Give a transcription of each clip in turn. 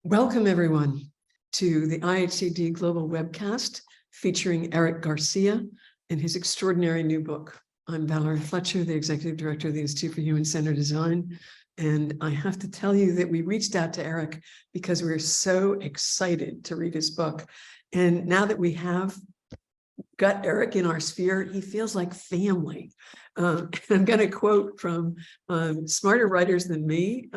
Welcome, everyone, to the IHCD Global Webcast featuring Eric Garcia and his extraordinary new book. I'm Valerie Fletcher, the Executive Director of the Institute for Human-Centered Design. And I have to tell you that we reached out to Eric because we're so excited to read his book. And now that we have got Eric in our sphere, he feels like family. I'm going to quote from smarter writers than me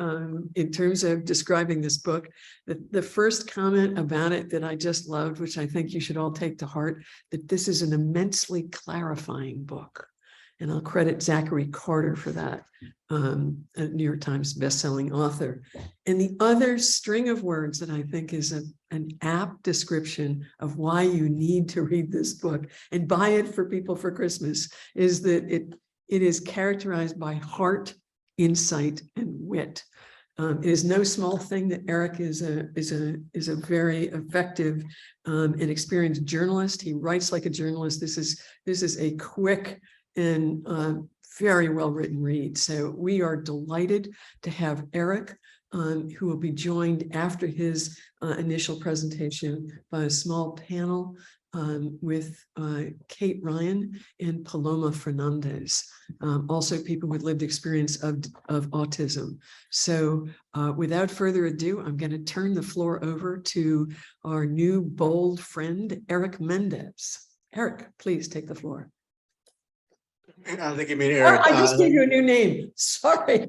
in terms of describing this book. The first comment about it that I just loved, which I think you should all take to heart, that this is an immensely clarifying book. And I'll credit Zachary Carter for that, a New York Times bestselling author. And the other string of words that I think is an apt description of why you need to read this book and buy it for people for Christmas is that it is characterized by heart, insight, and wit. It is no small thing that Eric is a very effective and experienced journalist. He writes like a journalist. This is a quick and very well written read. So we are delighted to have Eric, who will be joined after his initial presentation by a small panel with Kate Ryan and Paloma Fernandez, also people with lived experience of autism. So without further ado, I'm going to turn the floor over to our new bold friend, Eric Mendez. Eric, please take the floor. I think you mean Eric. I just gave you a new name. Sorry.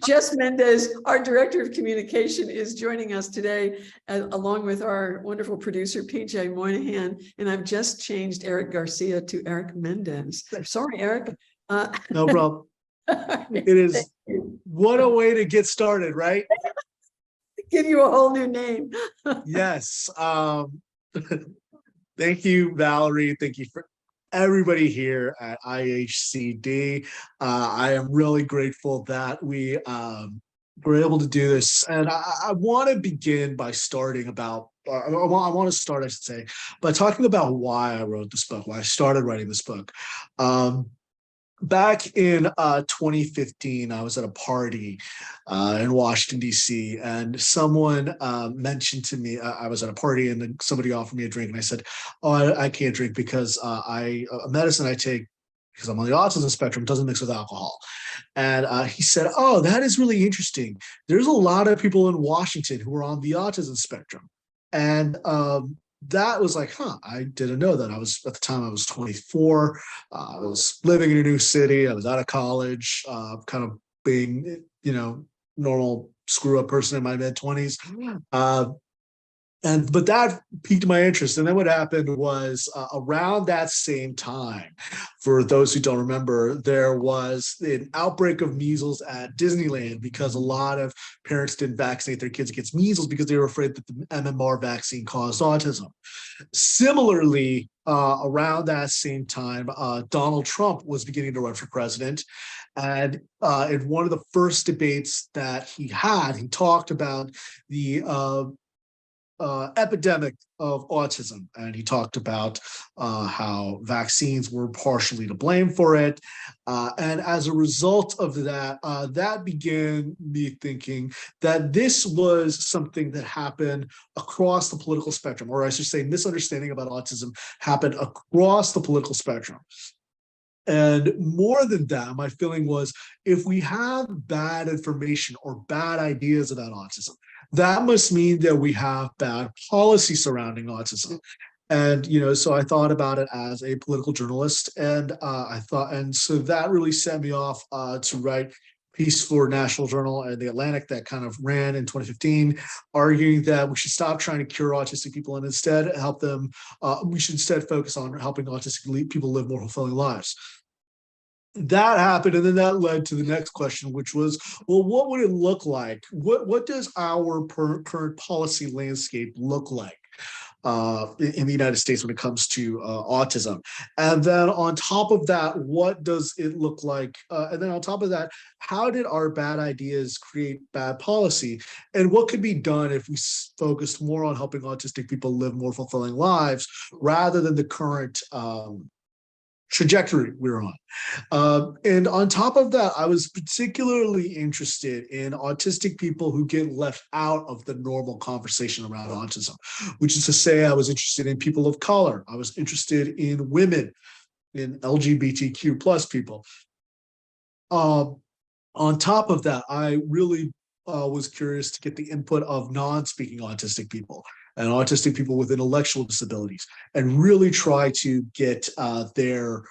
Jess Mendez, our Director of Communication, is joining us today, along with our wonderful producer, PJ Moynihan. And I've just changed Eric Garcia to Eric Mendez. Sorry, Eric. No problem. It is. What a way to get started, right? Give you a whole new name. Yes. Thank you, Valerie. Thank you for everybody here at IHCD. I am really grateful that we were able to do this. And I want to begin by starting about, I want to start, I should say, by talking about why I wrote this book, why I started writing this book. Back in 2015, I was at a party in Washington, D.C., and someone mentioned to me, I was at a party and then somebody offered me a drink, and I said, oh, I can't drink because a medicine I take, because I'm on the autism spectrum, doesn't mix with alcohol. And he said, oh, that is really interesting. There's a lot of people in Washington who are on the autism spectrum. And that was like, I didn't know that. At the time I was 24. I was living in a new city. I was out of college, kind of being, normal screw up person in my mid 20s. But that piqued my interest. And then what happened was around that same time, for those who don't remember, there was an outbreak of measles at Disneyland because a lot of parents didn't vaccinate their kids against measles because they were afraid that the MMR vaccine caused autism. Similarly, around that same time, Donald Trump was beginning to run for president. And in one of the first debates that he had, he talked about the epidemic of autism, and he talked about how vaccines were partially to blame for it, and as a result of that, that began me thinking that this was something that happened across the political spectrum, or I should say misunderstanding about autism happened across the political spectrum. And more than that, my feeling was, if we have bad information or bad ideas about autism, that must mean that we have bad policy surrounding autism. And, so I thought about it as a political journalist, and so that really set me off to write a piece for National Journal and The Atlantic that kind of ran in 2015, arguing that we should stop trying to cure autistic people and instead help them. We should instead focus on helping autistic people live more fulfilling lives. That happened, and then that led to the next question, which was, well, what would it look like? What does our current policy landscape look like in the United States when it comes to autism? And then on top of that, what does it look like? And then on top of that, how did our bad ideas create bad policy? And what could be done if we focused more on helping autistic people live more fulfilling lives rather than the current trajectory we're on. And on top of that, I was particularly interested in autistic people who get left out of the normal conversation around autism, which is to say, I was interested in people of color. I was interested in women, in LGBTQ plus people. On top of that, I really was curious to get the input of non-speaking autistic people and autistic people with intellectual disabilities, and really try to get their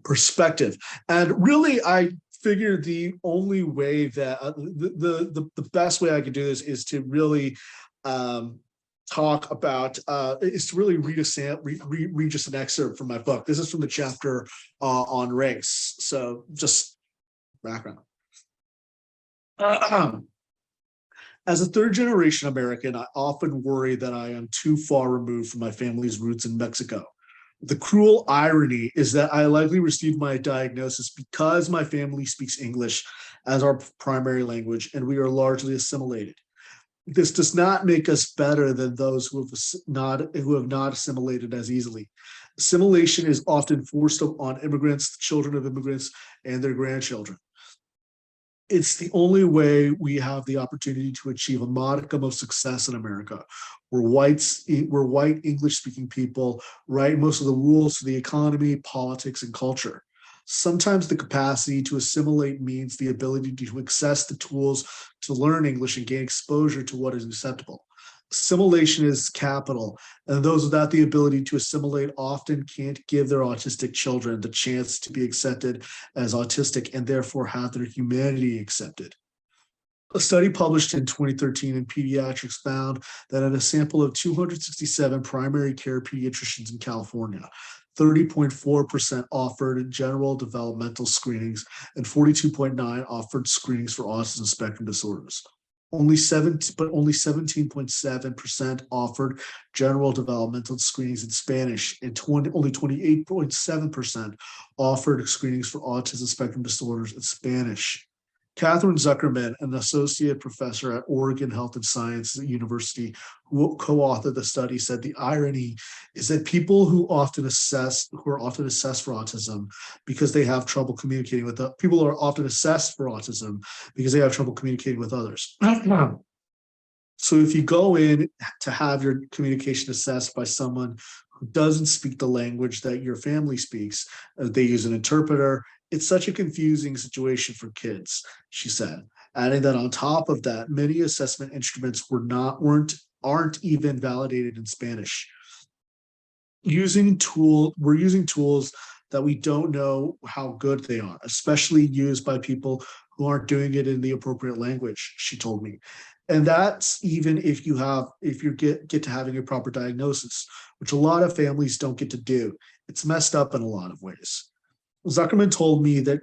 perspective. And really, I figured the only way that the best way I could do this is to really talk about is to really read just an excerpt from my book. This is from the chapter on race. So just background. As a third generation American, I often worry that I am too far removed from my family's roots in Mexico. The cruel irony is that I likely received my diagnosis because my family speaks English as our primary language, and we are largely assimilated. This does not make us better than those who have not assimilated as easily. Assimilation is often forced on immigrants, children of immigrants, and their grandchildren. It's the only way we have the opportunity to achieve a modicum of success in America. We're white English-speaking people, write most of the rules to the economy, politics, and culture. Sometimes the capacity to assimilate means the ability to access the tools to learn English and gain exposure to what is acceptable. Assimilation is capital, and those without the ability to assimilate often can't give their autistic children the chance to be accepted as autistic and therefore have their humanity accepted. A study published in 2013 in Pediatrics found that in a sample of 267 primary care pediatricians in California, 30.4% offered general developmental screenings and 42.9% offered screenings for autism spectrum disorders. Only 17.7% offered general developmental screenings in Spanish, and only 28.7% offered screenings for autism spectrum disorders in Spanish. Catherine Zuckerman, an associate professor at Oregon Health and Science University, who co-authored the study, said the irony is that people who are often assessed for autism because they have trouble communicating with people are often assessed for autism because they have trouble communicating with others. So if you go in to have your communication assessed by someone who doesn't speak the language that your family speaks, they use an interpreter. It's such a confusing situation for kids, she said, adding that on top of that, many assessment instruments aren't even validated in Spanish. We're using tools that we don't know how good they are, especially used by people who aren't doing it in the appropriate language, she told me. And that's even if you get to having a proper diagnosis, which a lot of families don't get to do. It's messed up in a lot of ways. Zuckerman told me that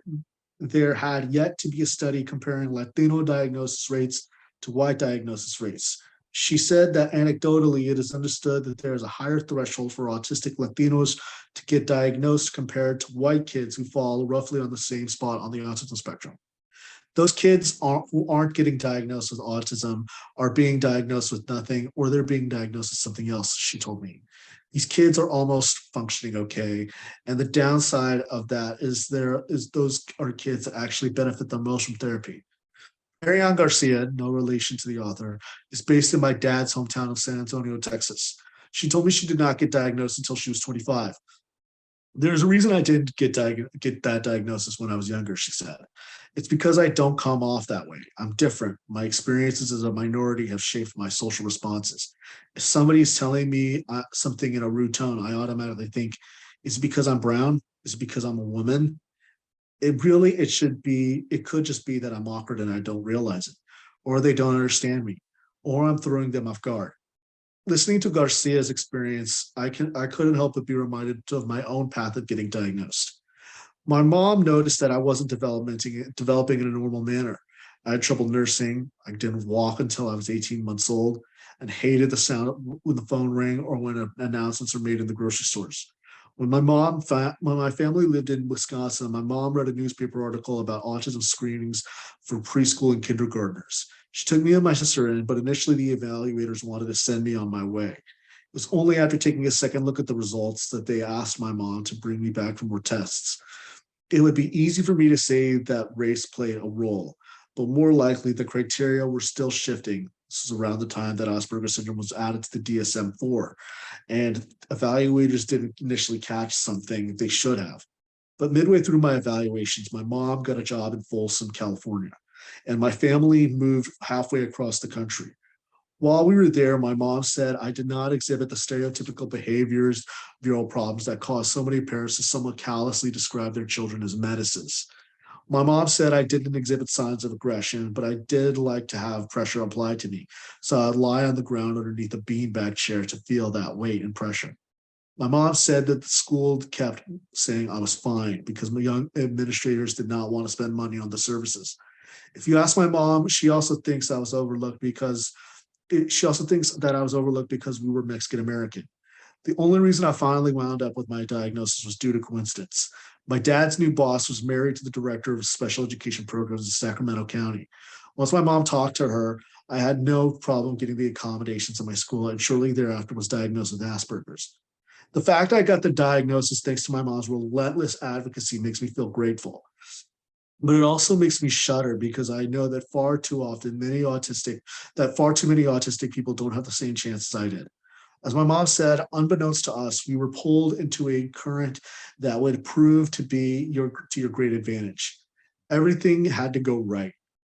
there had yet to be a study comparing Latino diagnosis rates to white diagnosis rates. She said that anecdotally, it is understood that there is a higher threshold for autistic Latinos to get diagnosed compared to white kids who fall roughly on the same spot on the autism spectrum. Those kids who aren't getting diagnosed with autism are being diagnosed with nothing, or they're being diagnosed with something else, she told me. These kids are almost functioning okay. And the downside of that is those are kids that actually benefit the most from therapy. Marianne Garcia, no relation to the author, is based in my dad's hometown of San Antonio, Texas. She told me she did not get diagnosed until she was 25. There's a reason I didn't get that diagnosis when I was younger, she said. It's because I don't come off that way. I'm different. My experiences as a minority have shaped my social responses. If somebody is telling me something in a rude tone, I automatically think, is it because I'm brown? Is it because I'm a woman? It could just be that I'm awkward and I don't realize it, or they don't understand me, or I'm throwing them off guard. Listening to Garcia's experience, I couldn't help but be reminded of my own path of getting diagnosed. My mom noticed that I wasn't developing in a normal manner. I had trouble nursing. I didn't walk until I was 18 months old, and hated the sound when the phone rang or when announcements were made in the grocery stores. When my family lived in Wisconsin, my mom read a newspaper article about autism screenings for preschool and kindergartners. She took me and my sister in, but initially the evaluators wanted to send me on my way. It was only after taking a second look at the results that they asked my mom to bring me back for more tests. It would be easy for me to say that race played a role, but more likely the criteria were still shifting. This is around the time that Asperger's syndrome was added to the DSM-4, and evaluators didn't initially catch something they should have. But midway through my evaluations, my mom got a job in Folsom, California, and my family moved halfway across the country. While we were there, my mom said I did not exhibit the stereotypical behaviors, behavioral problems that cause so many parents to somewhat callously describe their children as menaces. My mom said I didn't exhibit signs of aggression, but I did like to have pressure applied to me. So I'd lie on the ground underneath a beanbag chair to feel that weight and pressure. My mom said that the school kept saying I was fine because my young administrators did not want to spend money on the services. If you ask my mom, she also thinks I was overlooked because she also thinks that I was overlooked because we were Mexican American. The only reason I finally wound up with my diagnosis was due to coincidence. My dad's new boss was married to the director of special education programs in Sacramento County. Once my mom talked to her, I had no problem getting the accommodations at my school, and shortly thereafter was diagnosed with Asperger's. The fact I got the diagnosis thanks to my mom's relentless advocacy makes me feel grateful. But it also makes me shudder because I know that far too many autistic people don't have the same chances I did. As my mom said, unbeknownst to us, we were pulled into a current that would prove to be to your great advantage. Everything had to go right.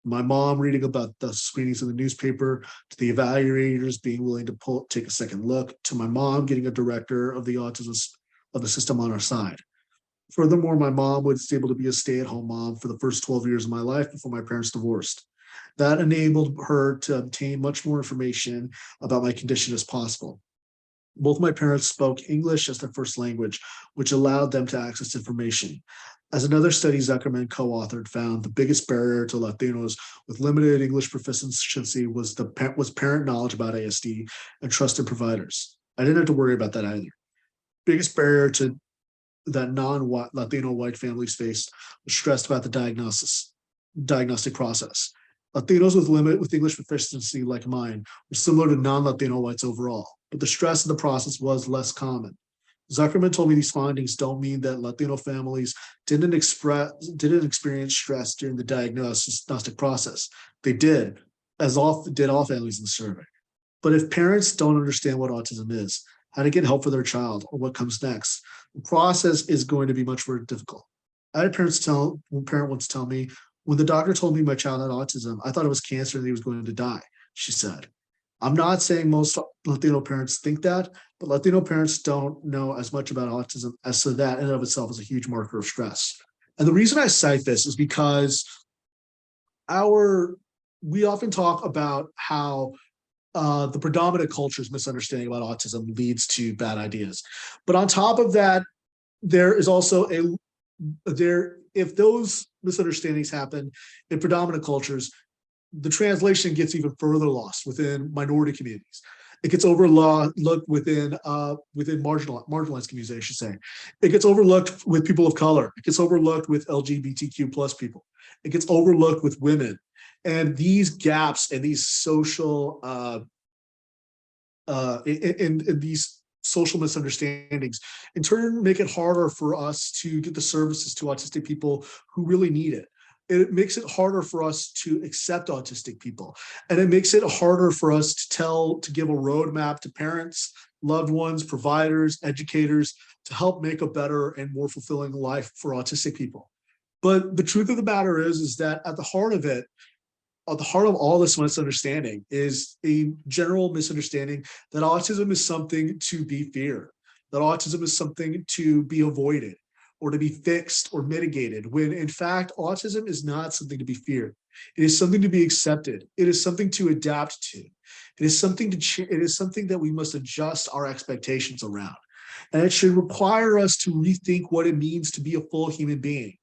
My mom reading about the screenings in the newspaper, to the evaluators being willing to take a second look, to my mom getting a director of the autism of the system on our side. Furthermore, my mom was able to be a stay-at-home mom for the first 12 years of my life before my parents divorced. That enabled her to obtain much more information about my condition as possible. Both my parents spoke English as their first language, which allowed them to access information. As another study Zuckerman co-authored found, the biggest barrier to Latinos with limited English proficiency was parent knowledge about ASD and trusted providers. I didn't have to worry about that either. Biggest barrier to that non-Latino white families faced was stressed about the diagnostic process. Latinos with English proficiency like mine were similar to non-Latino whites overall, but the stress of the process was less common. Zuckerman told me these findings don't mean that Latino families didn't experience stress during the diagnostic process. They did, as did all families in the survey. But if parents don't understand what autism is, how to get help for their child, or what comes next, the process is going to be much more difficult. I had one parent once tell me, when the doctor told me my child had autism, I thought it was cancer and he was going to die, she said. I'm not saying most Latino parents think that, but Latino parents don't know as much about autism, as so that in and of itself is a huge marker of stress. And the reason I cite this is because we often talk about how the predominant culture's misunderstanding about autism leads to bad ideas. But on top of that, there is also if those misunderstandings happen in predominant cultures, the translation gets even further lost within minority communities. It gets overlooked within marginalized communities, I should say. It gets overlooked with people of color. It gets overlooked with LGBTQ plus people. It gets overlooked with women. And these gaps and these social in these social misunderstandings in turn make it harder for us to get the services to autistic people who really need it. It makes it harder for us to accept autistic people. And it makes it harder for us to give a roadmap to parents, loved ones, providers, educators to help make a better and more fulfilling life for autistic people. But the truth of the matter is that at the heart of all this misunderstanding is a general misunderstanding that autism is something to be feared, that autism is something to be avoided or to be fixed or mitigated, when in fact, autism is not something to be feared. It is something to be accepted. It is something to adapt to. It is something that we must adjust our expectations around. And it should require us to rethink what it means to be a full human being.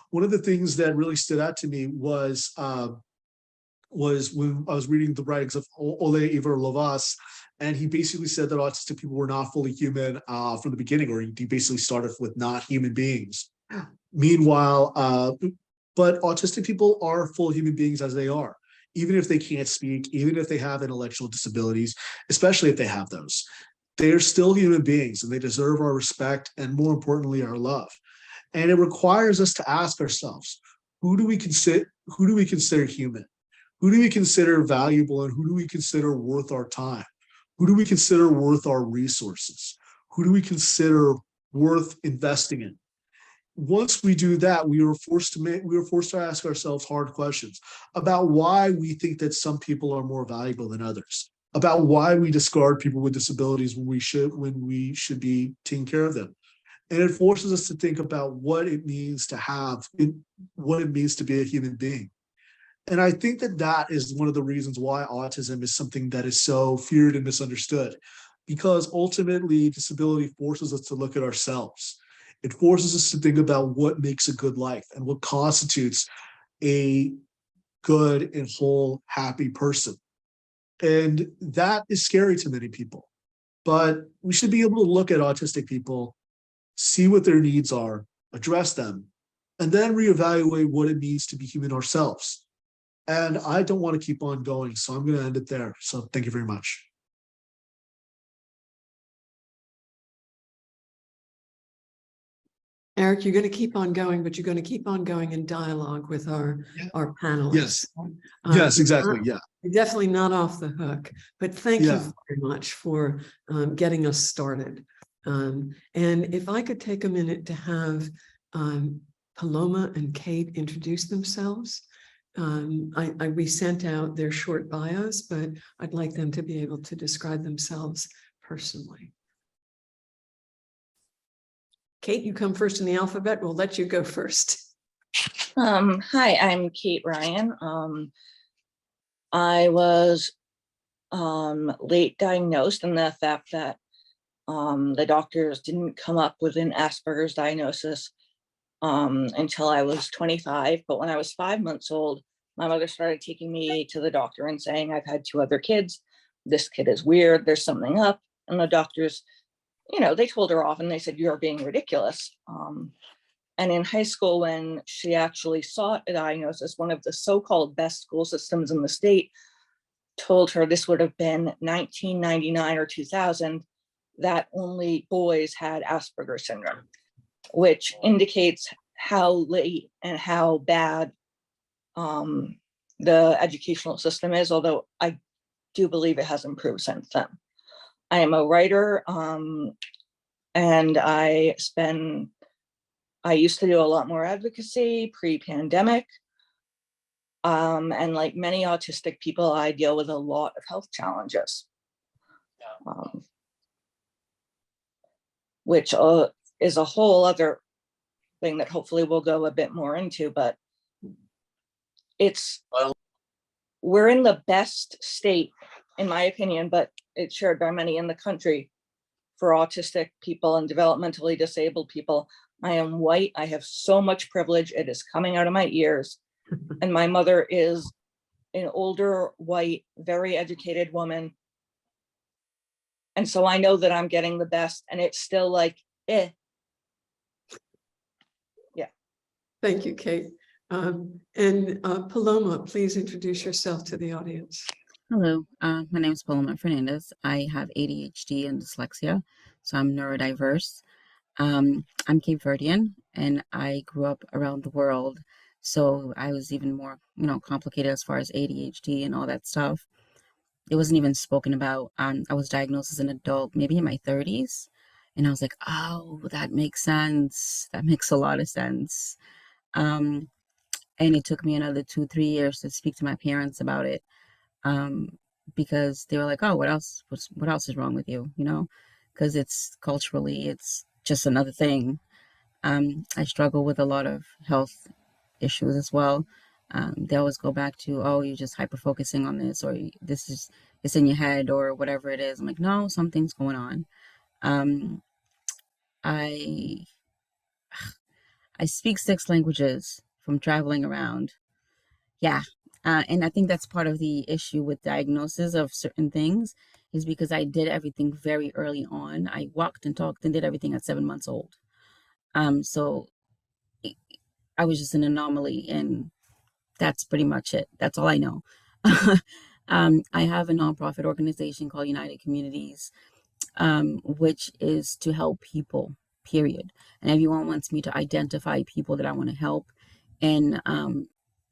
One of the things that really stood out to me was when I was reading the writings of Ole Iver Lovaas, and he basically said that autistic people were not fully human from the beginning, or he basically started with not human beings. Meanwhile, but autistic people are full human beings as they are, even if they can't speak, even if they have intellectual disabilities, especially if they have those. They are still human beings and they deserve our respect and, more importantly, our love. And it requires us to ask ourselves, who do we consider human? Who do we consider valuable, and who do we consider worth our time? Who do we consider worth our resources? Who do we consider worth investing in? Once we do that, we are forced to ask ourselves hard questions about why we think that some people are more valuable than others, about why we discard people with disabilities when we should be taking care of them. And it forces us to think about what it means to what it means to be a human being. And I think that that is one of the reasons why autism is something that is so feared and misunderstood, because ultimately disability forces us to look at ourselves. It forces us to think about what makes a good life and what constitutes a good and whole, happy person. And that is scary to many people. But we should be able to look at autistic people, see what their needs are, address them, and then reevaluate what it means to be human ourselves. And I don't want to keep on going, so I'm going to end it there. So thank you very much. Eric, you're going to keep on going, but you're going to keep on going in dialogue with our panelists. Yes. Yes, exactly. Yeah. You're definitely not off the hook, but thank you Yeah. very much for getting us started. And if I could take a minute to have Paloma and Kate introduce themselves. We sent out their short bios, but I'd like them to be able to describe themselves personally. Kate, you come first in the alphabet. We'll let you go first. Hi, I'm Kate Ryan. I was late diagnosed in the fact that the doctors didn't come up with an Asperger's diagnosis until I was 25. But when I was 5 months old, my mother started taking me to the doctor and saying, I've had 2 other kids. This kid is weird. There's something up. And the doctors, they told her off and they said, you're being ridiculous. And in high school, when she actually sought a diagnosis, one of the so-called best school systems in the state told her this would have been 1999 or 2000, that only boys had Asperger's syndrome, which indicates how late and how bad the educational system is, although I do believe it has improved since then. I am a writer, and I used to do a lot more advocacy pre-pandemic. And like many autistic people, I deal with a lot of health challenges, which is a whole other thing that hopefully we'll go a bit more into, but we're in the best state, in my opinion, but it's shared by many in the country, for autistic people and developmentally disabled people. I am white. I have so much privilege. It is coming out of my ears. And my mother is an older, white, very educated woman. And so I know that I'm getting the best, and it's still like, Yeah. Thank you, Kate. And Paloma, please introduce yourself to the audience. Hello, my name is Paloma Fernandez. I have ADHD and dyslexia, so I'm neurodiverse. I'm Cape Verdean, and I grew up around the world, so I was even more, complicated as far as ADHD and all that stuff. It wasn't even spoken about. I was diagnosed as an adult, maybe in my 30s, and I was like, oh, that makes sense. That makes a lot of sense. And it took me another 2-3 years to speak to my parents about it. Because they were like, oh, what else is wrong with you? Because it's culturally, it's just another thing. I struggle with a lot of health issues as well. They always go back to, oh, you're just hyper focusing on this, or it's in your head, or whatever it is. I'm like, no, something's going on. I speak 6 languages from traveling around. Yeah. And I think that's part of the issue with diagnosis of certain things, is because I did everything very early on. I walked and talked and did everything at 7 months old. So I was just an anomaly, and that's pretty much it. That's all I know. I have a nonprofit organization called United Communities, which is to help people, period. And everyone wants me to identify people that I want to help. And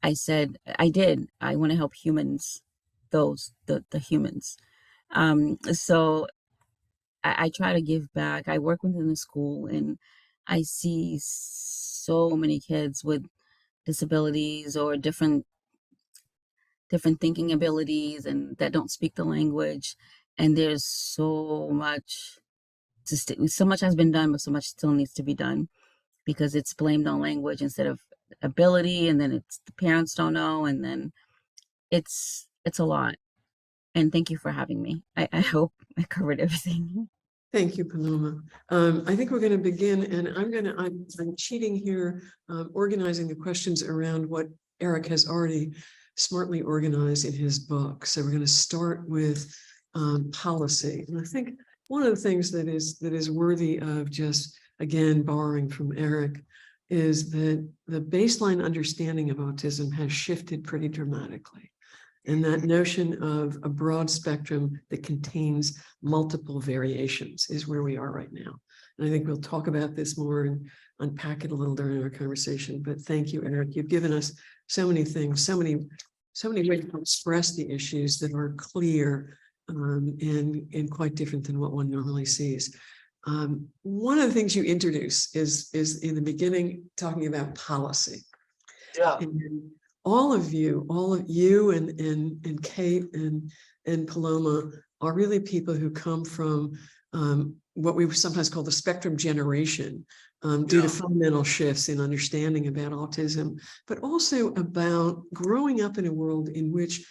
I said, I want to help humans, the humans. So I try to give back. I work within the school, and I see so many kids with disabilities or different thinking abilities and that don't speak the language. And there's so much so much has been done, but so much still needs to be done because it's blamed on language instead of ability, and then it's the parents don't know, and then it's a lot. And thank you for having me. I hope I covered everything. Thank you, Paloma. I think we're going to begin, and I'm cheating here, organizing the questions around what Eric has already smartly organized in his book. So we're going to start with policy. And I think one of the things that is worthy of just, again, borrowing from Eric is that the baseline understanding of autism has shifted pretty dramatically. And that notion of a broad spectrum that contains multiple variations is where we are right now. And I think we'll talk about this more and unpack it a little during our conversation. But thank you, Eric. You've given us so many things, so many ways to express the issues that are clear and quite different than what one normally sees. One of the things you introduce is in the beginning talking about policy. Yeah. And all of you and Kate and Paloma are really people who come from what we sometimes call the spectrum generation, due to fundamental shifts in understanding about autism, but also about growing up in a world in which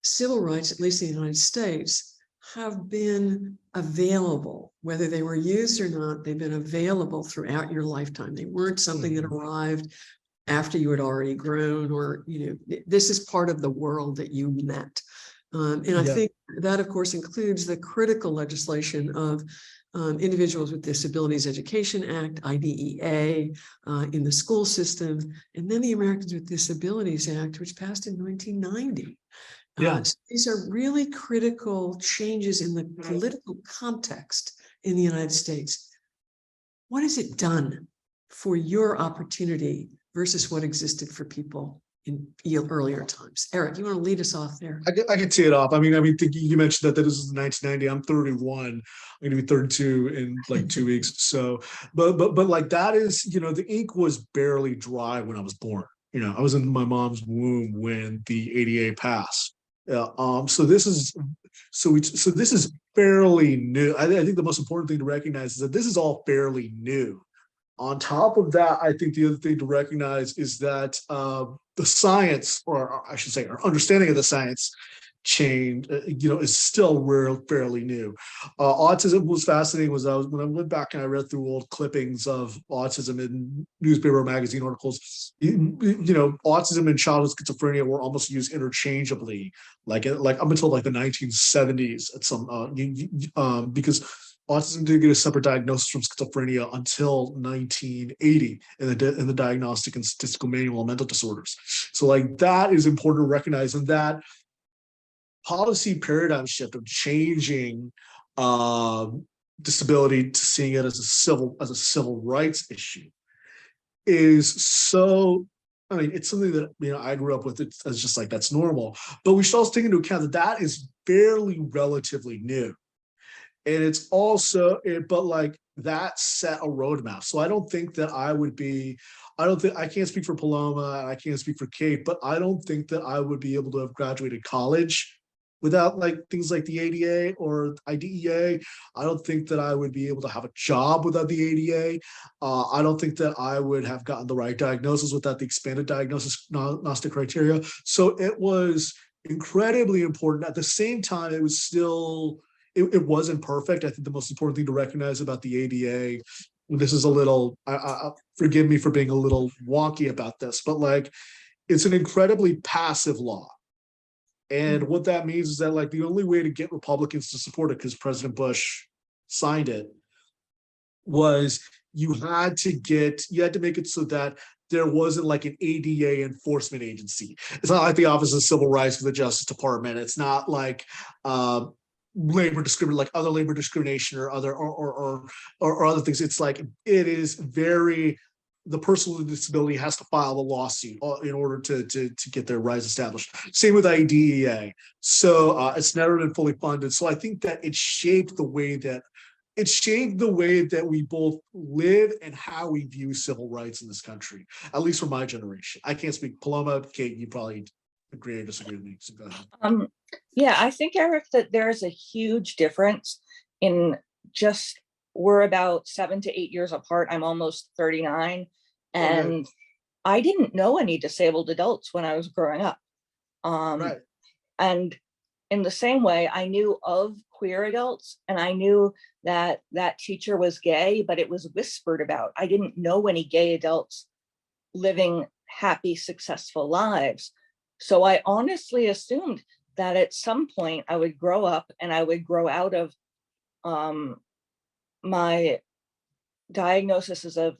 civil rights, at least in the United States, have been available, whether they were used or not. They've been available throughout your lifetime. They weren't something that arrived after you had already grown, or, this is part of the world that you met. And I think that, of course, includes the critical legislation of Individuals with Disabilities Education Act, IDEA, in the school system, and then the Americans with Disabilities Act, which passed in 1990. So these are really critical changes in the political context in the United States. What has it done for your opportunity versus what existed for people in earlier times? Eric, you want to lead us off there? I can tee it off. I mean, you mentioned that this is 1990. I'm 31. I'm going to be 32 in like 2 weeks. So, but like that is, the ink was barely dry when I was born. I was in my mom's womb when the ADA passed. So this is fairly new. I think the most important thing to recognize is that this is all fairly new. On top of that, I think the other thing to recognize is that the science, or I should say, our understanding of the science change, is still fairly new. Autism was fascinating. When I went back and I read through old clippings of autism in newspaper or magazine articles, autism and childhood schizophrenia were almost used interchangeably, like up until like the 1970s at some because autism didn't get a separate diagnosis from schizophrenia until 1980 in the Diagnostic and Statistical Manual of Mental Disorders. So like that is important to recognize, and that policy paradigm shift of changing disability to seeing it as a civil rights issue is so. I mean, it's something that I grew up with. It's just like that's normal, but we should also take into account that is fairly relatively new. And it's also, but like that set a roadmap. So I don't think that I can't speak for Paloma and I can't speak for Kate, but I don't think that I would be able to have graduated college without like things like the ADA or IDEA. I don't think that I would be able to have a job without the ADA. I don't think that I would have gotten the right diagnosis without the expanded diagnostic criteria. So it was incredibly important. At the same time, it was still, it wasn't perfect. I think the most important thing to recognize about the ADA, this is a little, forgive me for being a little wonky about this, but like, it's an incredibly passive law. And what that means is that like the only way to get Republicans to support it, because President Bush signed it, was you had to make it so that there wasn't like an ADA enforcement agency. It's not like the Office of Civil Rights for the Justice Department. It's not like like other labor discrimination or other or other things. It's like it is very, the person with disability has to file the lawsuit in order to get their rights established. Same with IDEA. So it's never been fully funded. So I think that it shaped the way that we both live and how we view civil rights in this country, at least for my generation. I can't speak. Paloma, Kate, you probably agree or disagree with me. So go ahead. Yeah, I think, Eric, that there's a huge difference in just, we're about 7 to 8 years apart. I'm almost 39. And I didn't know any disabled adults when I was growing up. Right. And in the same way, I knew of queer adults, and I knew that that teacher was gay, but it was whispered about. I didn't know any gay adults living happy, successful lives. So I honestly assumed that at some point I would grow up and I would grow out of my diagnoses of,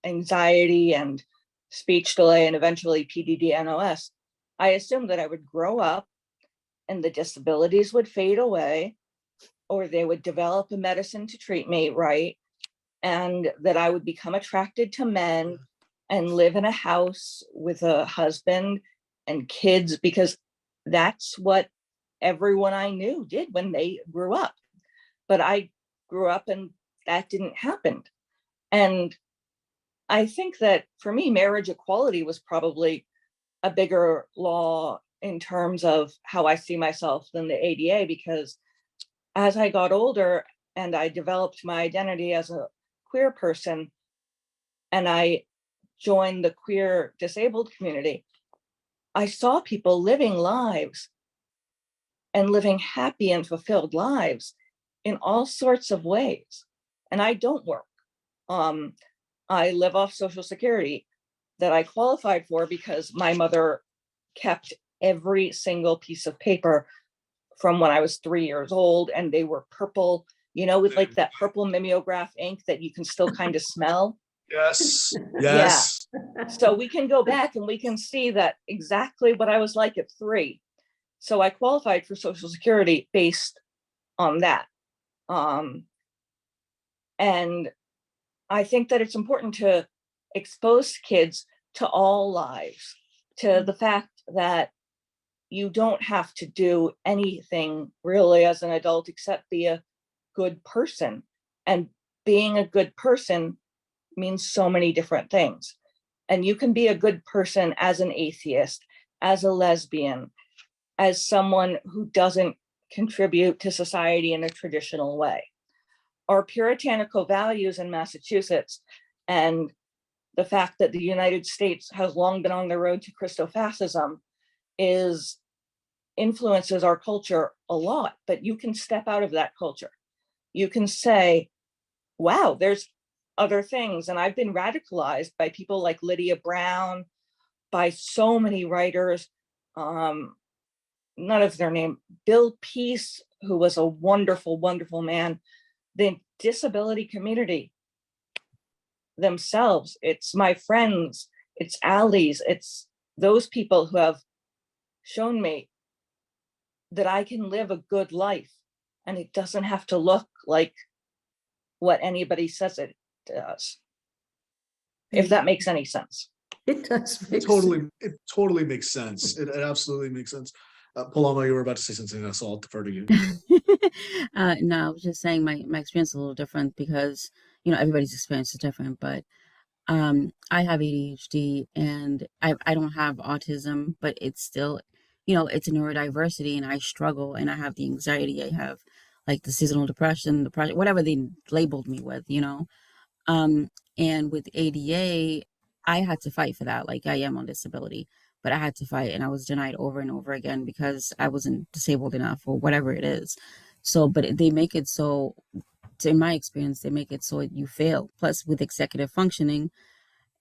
anxiety and speech delay and eventually PDD-NOS. I assumed that I would grow up and the disabilities would fade away, or they would develop a medicine to treat me right, and that I would become attracted to men and live in a house with a husband and kids, because that's what everyone I knew did when they grew up. But I grew up and that didn't happen. And I think that for me, marriage equality was probably a bigger law in terms of how I see myself than the ADA, because as I got older and I developed my identity as a queer person and I joined the queer disabled community, I saw people living lives and living happy and fulfilled lives in all sorts of ways. And I don't work. I live off Social Security that I qualified for because my mother kept every single piece of paper from when I was 3 years old, and they were purple, with like that purple mimeograph ink that you can still kind of smell. Yes. Yes. Yeah. So we can go back and we can see that exactly what I was like at 3. So I qualified for Social Security based on that. And I think that it's important to expose kids to all lives, to the fact that you don't have to do anything really as an adult except be a good person. And being a good person means so many different things. And you can be a good person as an atheist, as a lesbian, as someone who doesn't contribute to society in a traditional way. Our puritanical values in Massachusetts and the fact that the United States has long been on the road to Christofascism influences our culture a lot, but you can step out of that culture. You can say, wow, there's other things. And I've been radicalized by people like Lydia Brown, by so many writers, none of their name, Bill Peace, who was a wonderful, wonderful man. The disability community themselves, it's my friends, it's allies, it's those people who have shown me that I can live a good life and it doesn't have to look like what anybody says it does. If that makes any sense. It does make Totally. sense. It totally makes sense. It absolutely makes sense. Paloma, you were about to say something, so I'll defer to you. No, I was just saying my experience is a little different because, everybody's experience is different, but I have ADHD and I don't have autism, but it's still, it's a neurodiversity and I struggle and I have the anxiety. I have like the seasonal depression, the project, whatever they labeled me with, and with ADA, I had to fight for that. Like I am on disability, but I had to fight and I was denied over and over again because I wasn't disabled enough or whatever it is. So, but they make it so, in my experience, they make it so you fail. Plus with executive functioning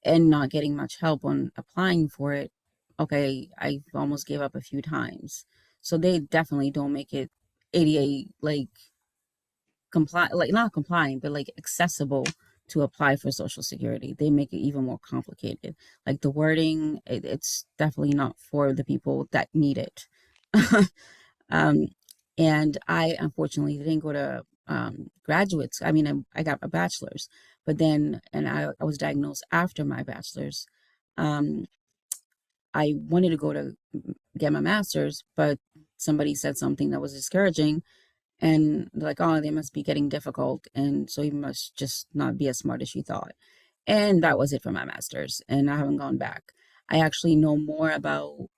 and not getting much help on applying for it, okay, I almost gave up a few times. So they definitely don't make it ADA like not complying, but like accessible to apply for Social Security. They make it even more complicated. Like the wording, it's definitely not for the people that need it. um, And I unfortunately didn't go to graduates. I mean, I got a bachelor's, but then, and I was diagnosed after my bachelor's. Um, I wanted to go to get my master's, but somebody said something that was discouraging. And they're like, oh, they must be getting difficult. And so you must just not be as smart as you thought. And that was it for my master's. And I haven't gone back. I actually know more about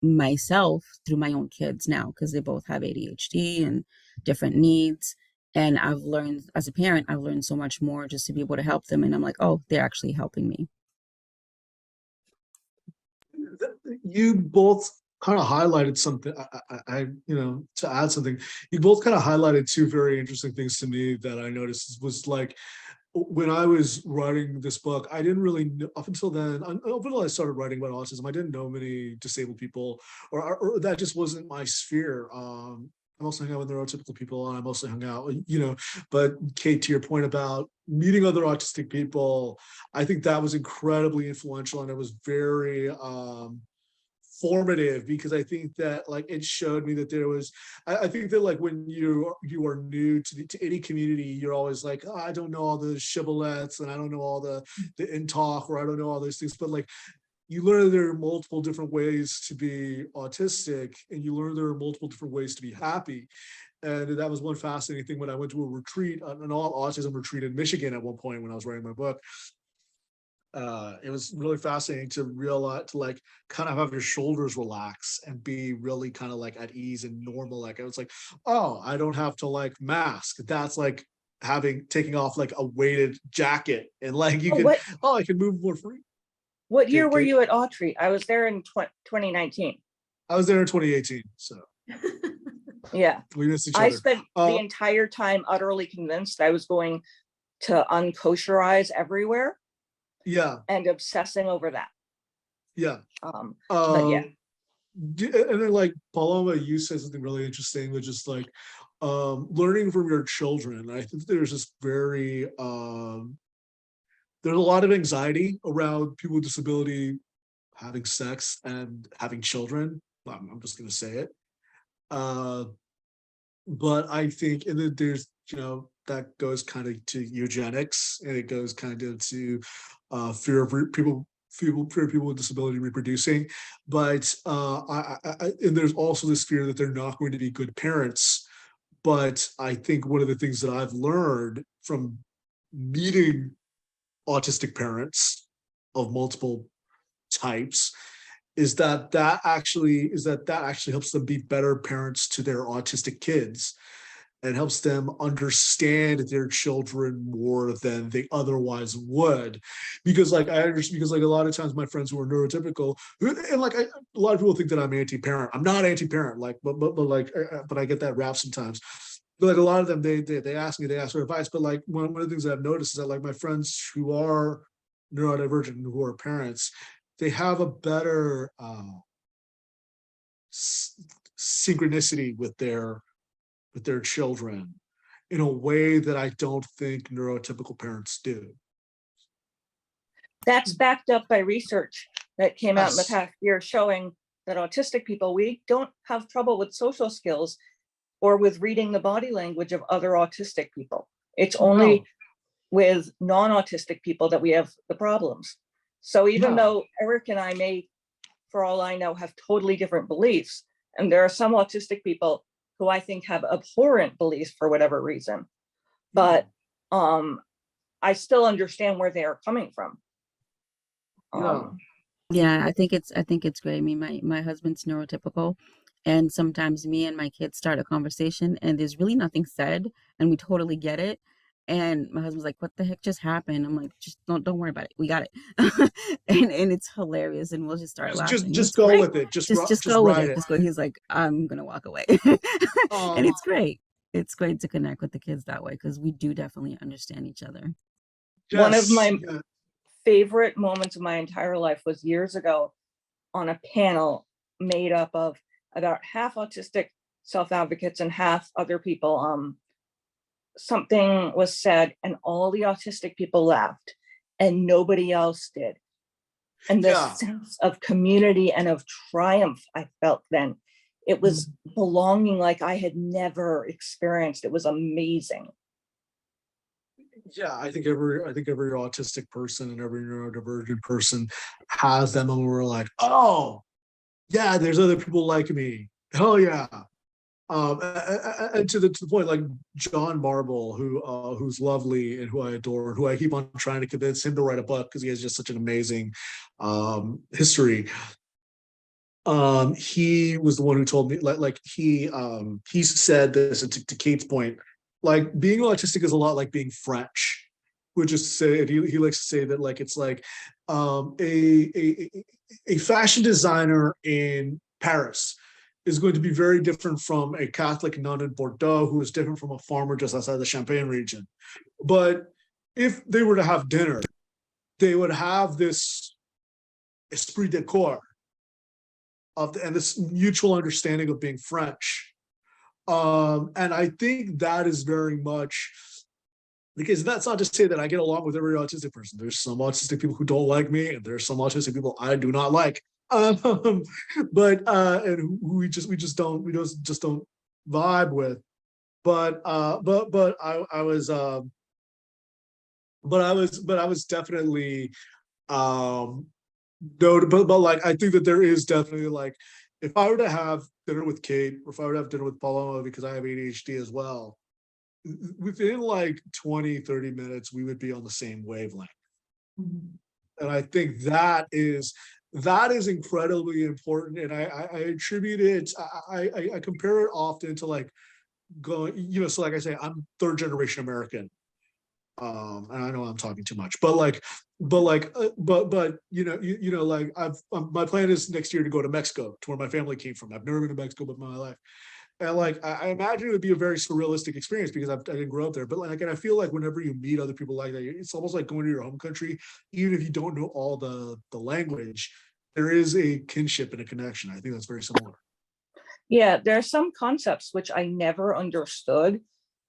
myself through my own kids now because they both have ADHD and different needs. And I've learned, as a parent, I've learned so much more just to be able to help them. And I'm like, oh, they're actually helping me. You both kind of highlighted something. To add something, you both kind of highlighted two very interesting things to me that I noticed was like when I was writing this book, I didn't really know, up until then, up until I started writing about autism, I didn't know many disabled people, or that just wasn't my sphere. I mostly hung out with neurotypical people, and I mostly hung out, but Kate, to your point about meeting other autistic people, I think that was incredibly influential, and it was very formative because I think that like it showed me that there was I think that like when you are new to any community, you're always like, oh, I don't know all the shibboleths and I don't know all the in talk, or I don't know all those things, but like you learn there are multiple different ways to be autistic, and you learn there are multiple different ways to be happy. And that was one fascinating thing when I went to a retreat, an all autism retreat in Michigan at one point when I was writing my book. It was really fascinating to realize, to like kind of have your shoulders relax and be really kind of like at ease and normal. Like I was like, oh, I don't have to like mask. That's like taking off like a weighted jacket, and like you Oh, can, what I can move more free. what year were Kate? you at Autry? I was there in 2019. I was there in 2018, so Yeah. we missed each I other. spent the entire time utterly convinced I was going to unkosherize everywhere Yeah, and obsessing over that. yeah. But yeah, And then like Paloma, you said something really interesting, which is like learning from your children. I think there's this very there's a lot of anxiety around people with disability having sex and having children. I'm just gonna say it. But I think, and then there's, that goes kind of to eugenics, and it goes kind of to fear of fear of people with disability reproducing. But and there's also this fear that they're not going to be good parents. But I think one of the things that I've learned from meeting autistic parents of multiple types is that actually helps them be better parents to their autistic kids, and helps them understand their children more than they otherwise would. Because like I understand, because like a lot of times my friends who are neurotypical, and like a lot of people think that I'm anti-parent. I'm not anti-parent, like but I get that rap sometimes. But like a lot of them, they ask for advice. But like one of the things that I've noticed is that like my friends who are neurodivergent and who are parents, they have a better synchronicity with their children in a way that I don't think neurotypical parents do. that's backed up by research that came out in the Yes. past year showing that autistic people, we don't have trouble with social skills or with reading the body language of other autistic people. It's only No. with non-autistic people that we have the problems. So even Yeah. though Eric and I may, for all I know, have totally different beliefs, and there are some autistic people who I think have abhorrent beliefs for whatever reason, but I still understand where they are coming from. Yeah. Yeah, I think it's great. I mean, my husband's neurotypical, and sometimes me and my kids start a conversation and there's really nothing said and we totally get it. And my husband's like, "What the heck just happened?" I'm like, "Just don't worry about it. We got it." And it's hilarious, and we'll just start laughing. Just It's go great. with it. Just Just just go with ride it. it. Just go. He's like, "I'm gonna walk away." And Um, it's great. It's great to connect with the kids that way because we do definitely understand each other. One of yes. my favorite moments of my entire life was years ago on a panel made up of about half autistic self-advocates and half other people. Something was said and all the autistic people laughed and nobody else did. And the Yeah. sense of community and of triumph I felt then It was belonging like I had never experienced. It was amazing. Yeah, I think every autistic person and every neurodivergent person has that moment where we're like, oh, yeah, there's other people like me. Hell yeah. And to the point, like John Marble, who's lovely and who I adore, who I keep on trying to convince him to write a book because he has just such an amazing history. He was the one who told me, he said this, and to Kate's point, like being autistic is a lot like being French, which is to say, and he likes to say that like it's like a fashion designer in Paris is going to be very different from a Catholic nun in Bordeaux, who is different from a farmer just outside the Champagne region. But if they were to have dinner, they would have this esprit de corps and this mutual understanding of being French. And I think that is very much, because that's not to say that I get along with every autistic person. There's some autistic people who don't like me, and there's some autistic people I do not like. But and who we just don't vibe with. But I was definitely no, but like I think that there is definitely like, if I were to have dinner with Kate, or if I were to have dinner with Paloma, because I have ADHD as well, within like 20-30 minutes we would be on the same wavelength. And I think that is incredibly important. And I attribute it, I compare it often to like going, so like I say, I'm third generation American. And I know I'm talking too much, but like like my plan is next year to go to Mexico, to where my family came from. I've never been to Mexico but my life. And like I imagine it would be a very surrealistic experience because I didn't grow up there. But like, and I feel like whenever you meet other people like that, it's almost like going to your home country, even if you don't know all the language. There is a kinship and a connection. I think that's very similar. Yeah, there are some concepts which I never understood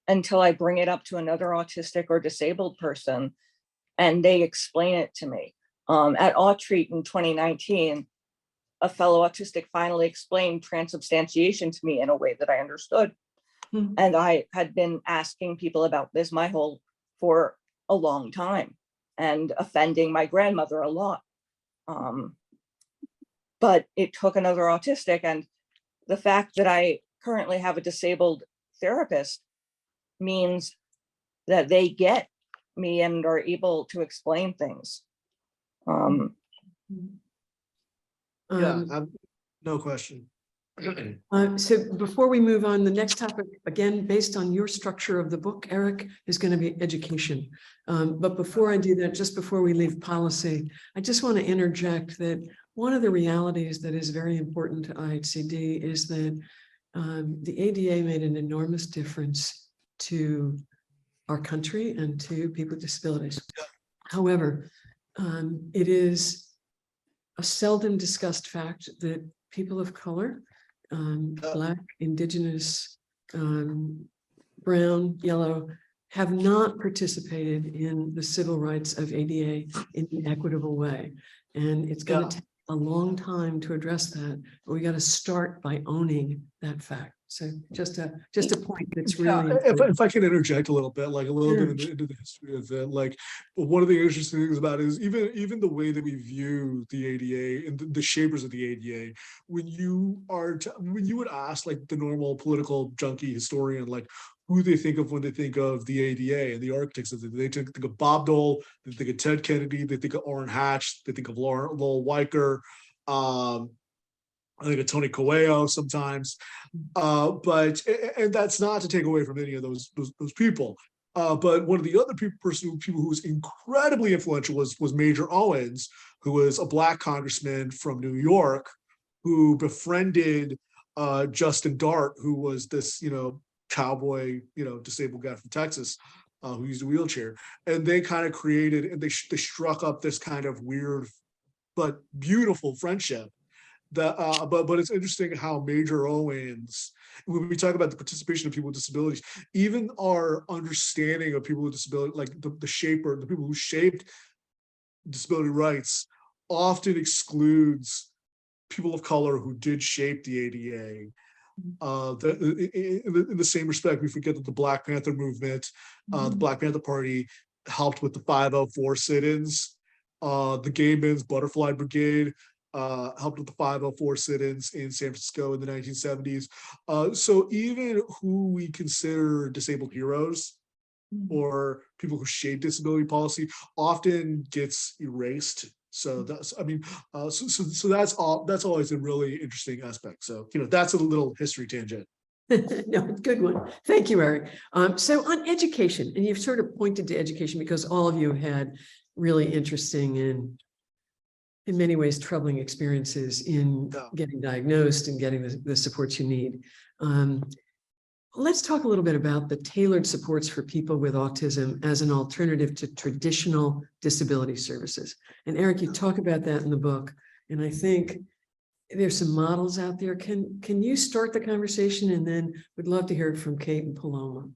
until I bring it up to another autistic or disabled person and they explain it to me. At Autreat in 2019, a fellow autistic finally explained transubstantiation to me in a way that I understood. And I had been asking people about this for a long time and offending my grandmother a lot. But it took another autistic, and the fact that I currently have a disabled therapist means that they get me and are able to explain things. No question. So before we move on, the next topic, again, based on your structure of the book, Eric, is going to be education. But before I do that, just before we leave policy, I just want to interject that one of the realities that is very important to IHCD is that the ADA made an enormous difference to our country and to people with disabilities. However, it is a seldom discussed fact that people of color, Black, Indigenous, brown, yellow, have not participated in the civil rights of ADA in an equitable way. And it's going to take a long time to address that, but we got to start by owning that fact. So just a point that's really if I can interject a little bit, like a little bit into the history of it, like one of the interesting things about it is even the way that we view the ADA and the shapers of the ADA, when you would ask like the normal political junkie historian, like who they think of when they think of the ADA and the architects of it, they think of Bob Dole, they think of Ted Kennedy, they think of Orrin Hatch, they think of Lowell Weicker, I think of Tony Coelho sometimes, but that's not to take away from any of those people. But one of the other people who was incredibly influential was Major Owens, who was a Black congressman from New York, who befriended Justin Dart, who was this cowboy disabled guy from Texas, who used a wheelchair, and they kind of created and they struck up this kind of weird but beautiful friendship. But it's interesting how Major Owens, when we talk about the participation of people with disabilities, even our understanding of people with disability, like the people who shaped disability rights, often excludes people of color who did shape the ADA. In the same respect, we forget that the Black Panther movement, the Black Panther Party helped with the 504 sit-ins. The Gay Men's Butterfly Brigade helped with the 504 sit-ins in San Francisco in the 1970s. So even who we consider disabled heroes or people who shape disability policy often gets erased. So that's, I mean, so that's always a really interesting aspect. So, that's a little history tangent. No, good one. Thank you, Eric. So on education, and you've sort of pointed to education because all of you have had really interesting and in many ways troubling experiences in getting diagnosed and getting the supports you need. Let's talk a little bit about the tailored supports for people with autism as an alternative to traditional disability services. And Eric, you talk about that in the book, and I think there's some models out there. Can you start the conversation, and then we'd love to hear it from Kate and Paloma.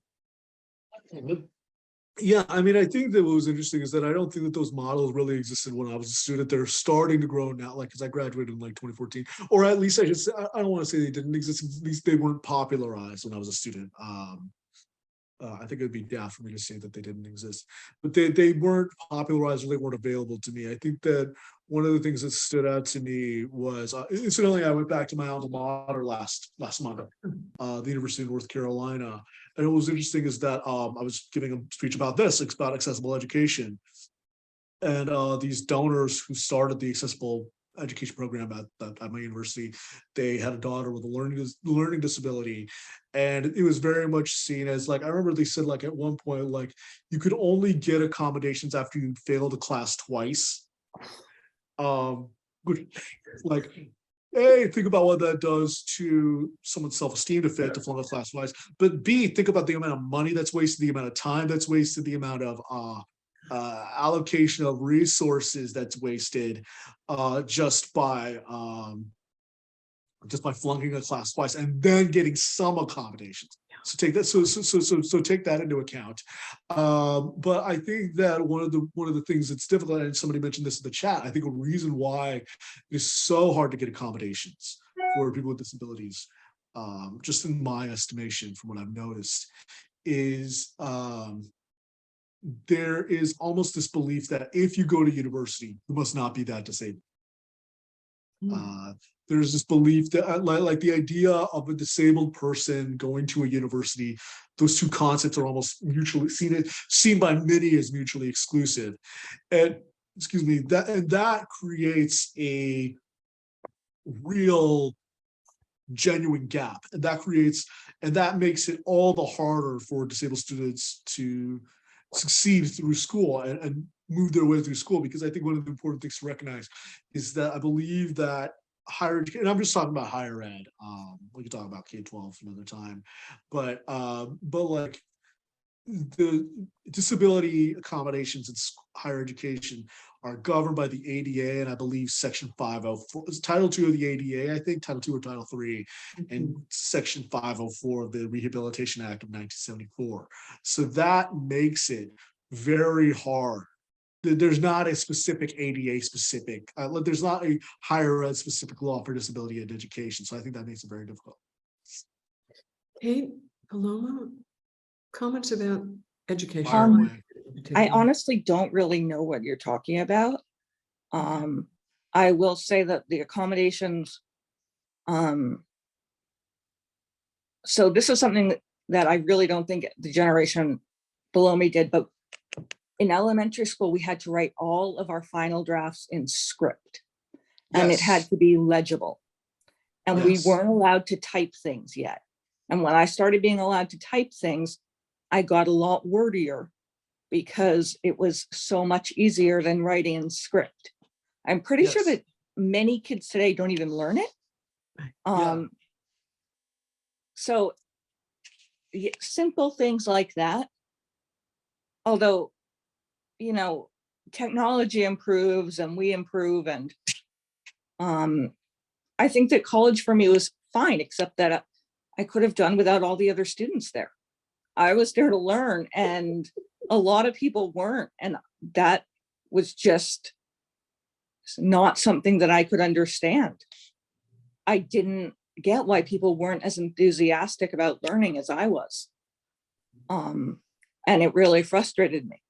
Yeah, I mean, I think that what was interesting is that I don't think that those models really existed when I was a student. They're starting to grow now, like, because I graduated in like 2014, or at least I should say, I don't want to say they didn't exist, at least they weren't popularized when I was a student. I think it would be daft for me to say that they didn't exist, but they weren't popularized or they weren't available to me. I think that one of the things that stood out to me was, incidentally, I went back to my alma mater last month, the University of North Carolina. And what was interesting is that I was giving a speech about this, about accessible education. And these donors who started the accessible education program at my university, they had a daughter with a learning disability. And it was very much seen as, like, I remember they said, like, at one point, like, you could only get accommodations after you failed a class twice. Like, A, think about what that does to someone's self-esteem to flunk a class twice. But B, think about the amount of money that's wasted, the amount of time that's wasted, the amount of allocation of resources that's wasted just by flunking a class twice and then getting some accommodations. So take that. So take that into account. But I think that one of the things that's difficult, and somebody mentioned this in the chat, I think a reason why it's so hard to get accommodations for people with disabilities, just in my estimation, from what I've noticed, is there is almost this belief that if you go to university, you must not be that disabled. There's this belief that, like the idea of a disabled person going to a university, those two concepts are almost mutually seen by many as mutually exclusive. And that creates a real genuine gap. And that makes it all the harder for disabled students to succeed through school and move their way through school. Because I think one of the important things to recognize is that I believe that higher education, and I'm just talking about higher ed, we could talk about K-12 another time, but like the disability accommodations in higher education are governed by the ADA, and I believe Section 504, Title II of the ADA, I think, Title II or Title III, and Section 504 of the Rehabilitation Act of 1974. So that makes it very hard. There's not a specific ADA specific, there's not a higher ed specific law for disability ed education. So I think that makes it very difficult. Kate, Paloma, comments about education? I honestly don't really know what you're talking about. I will say that the accommodations, so this is something that I really don't think the generation below me did, but in elementary school, we had to write all of our final drafts in script, and it had to be legible. And we weren't allowed to type things yet. And when I started being allowed to type things, I got a lot wordier because it was so much easier than writing in script. I'm pretty sure that many kids today don't even learn it. So simple things like that, although, technology improves and we improve, and I think that college for me was fine, except that I could have done without all the other students there. I was there to learn, and a lot of people weren't, and that was just not something that I could understand. I didn't get why people weren't as enthusiastic about learning as I was. And it really frustrated me.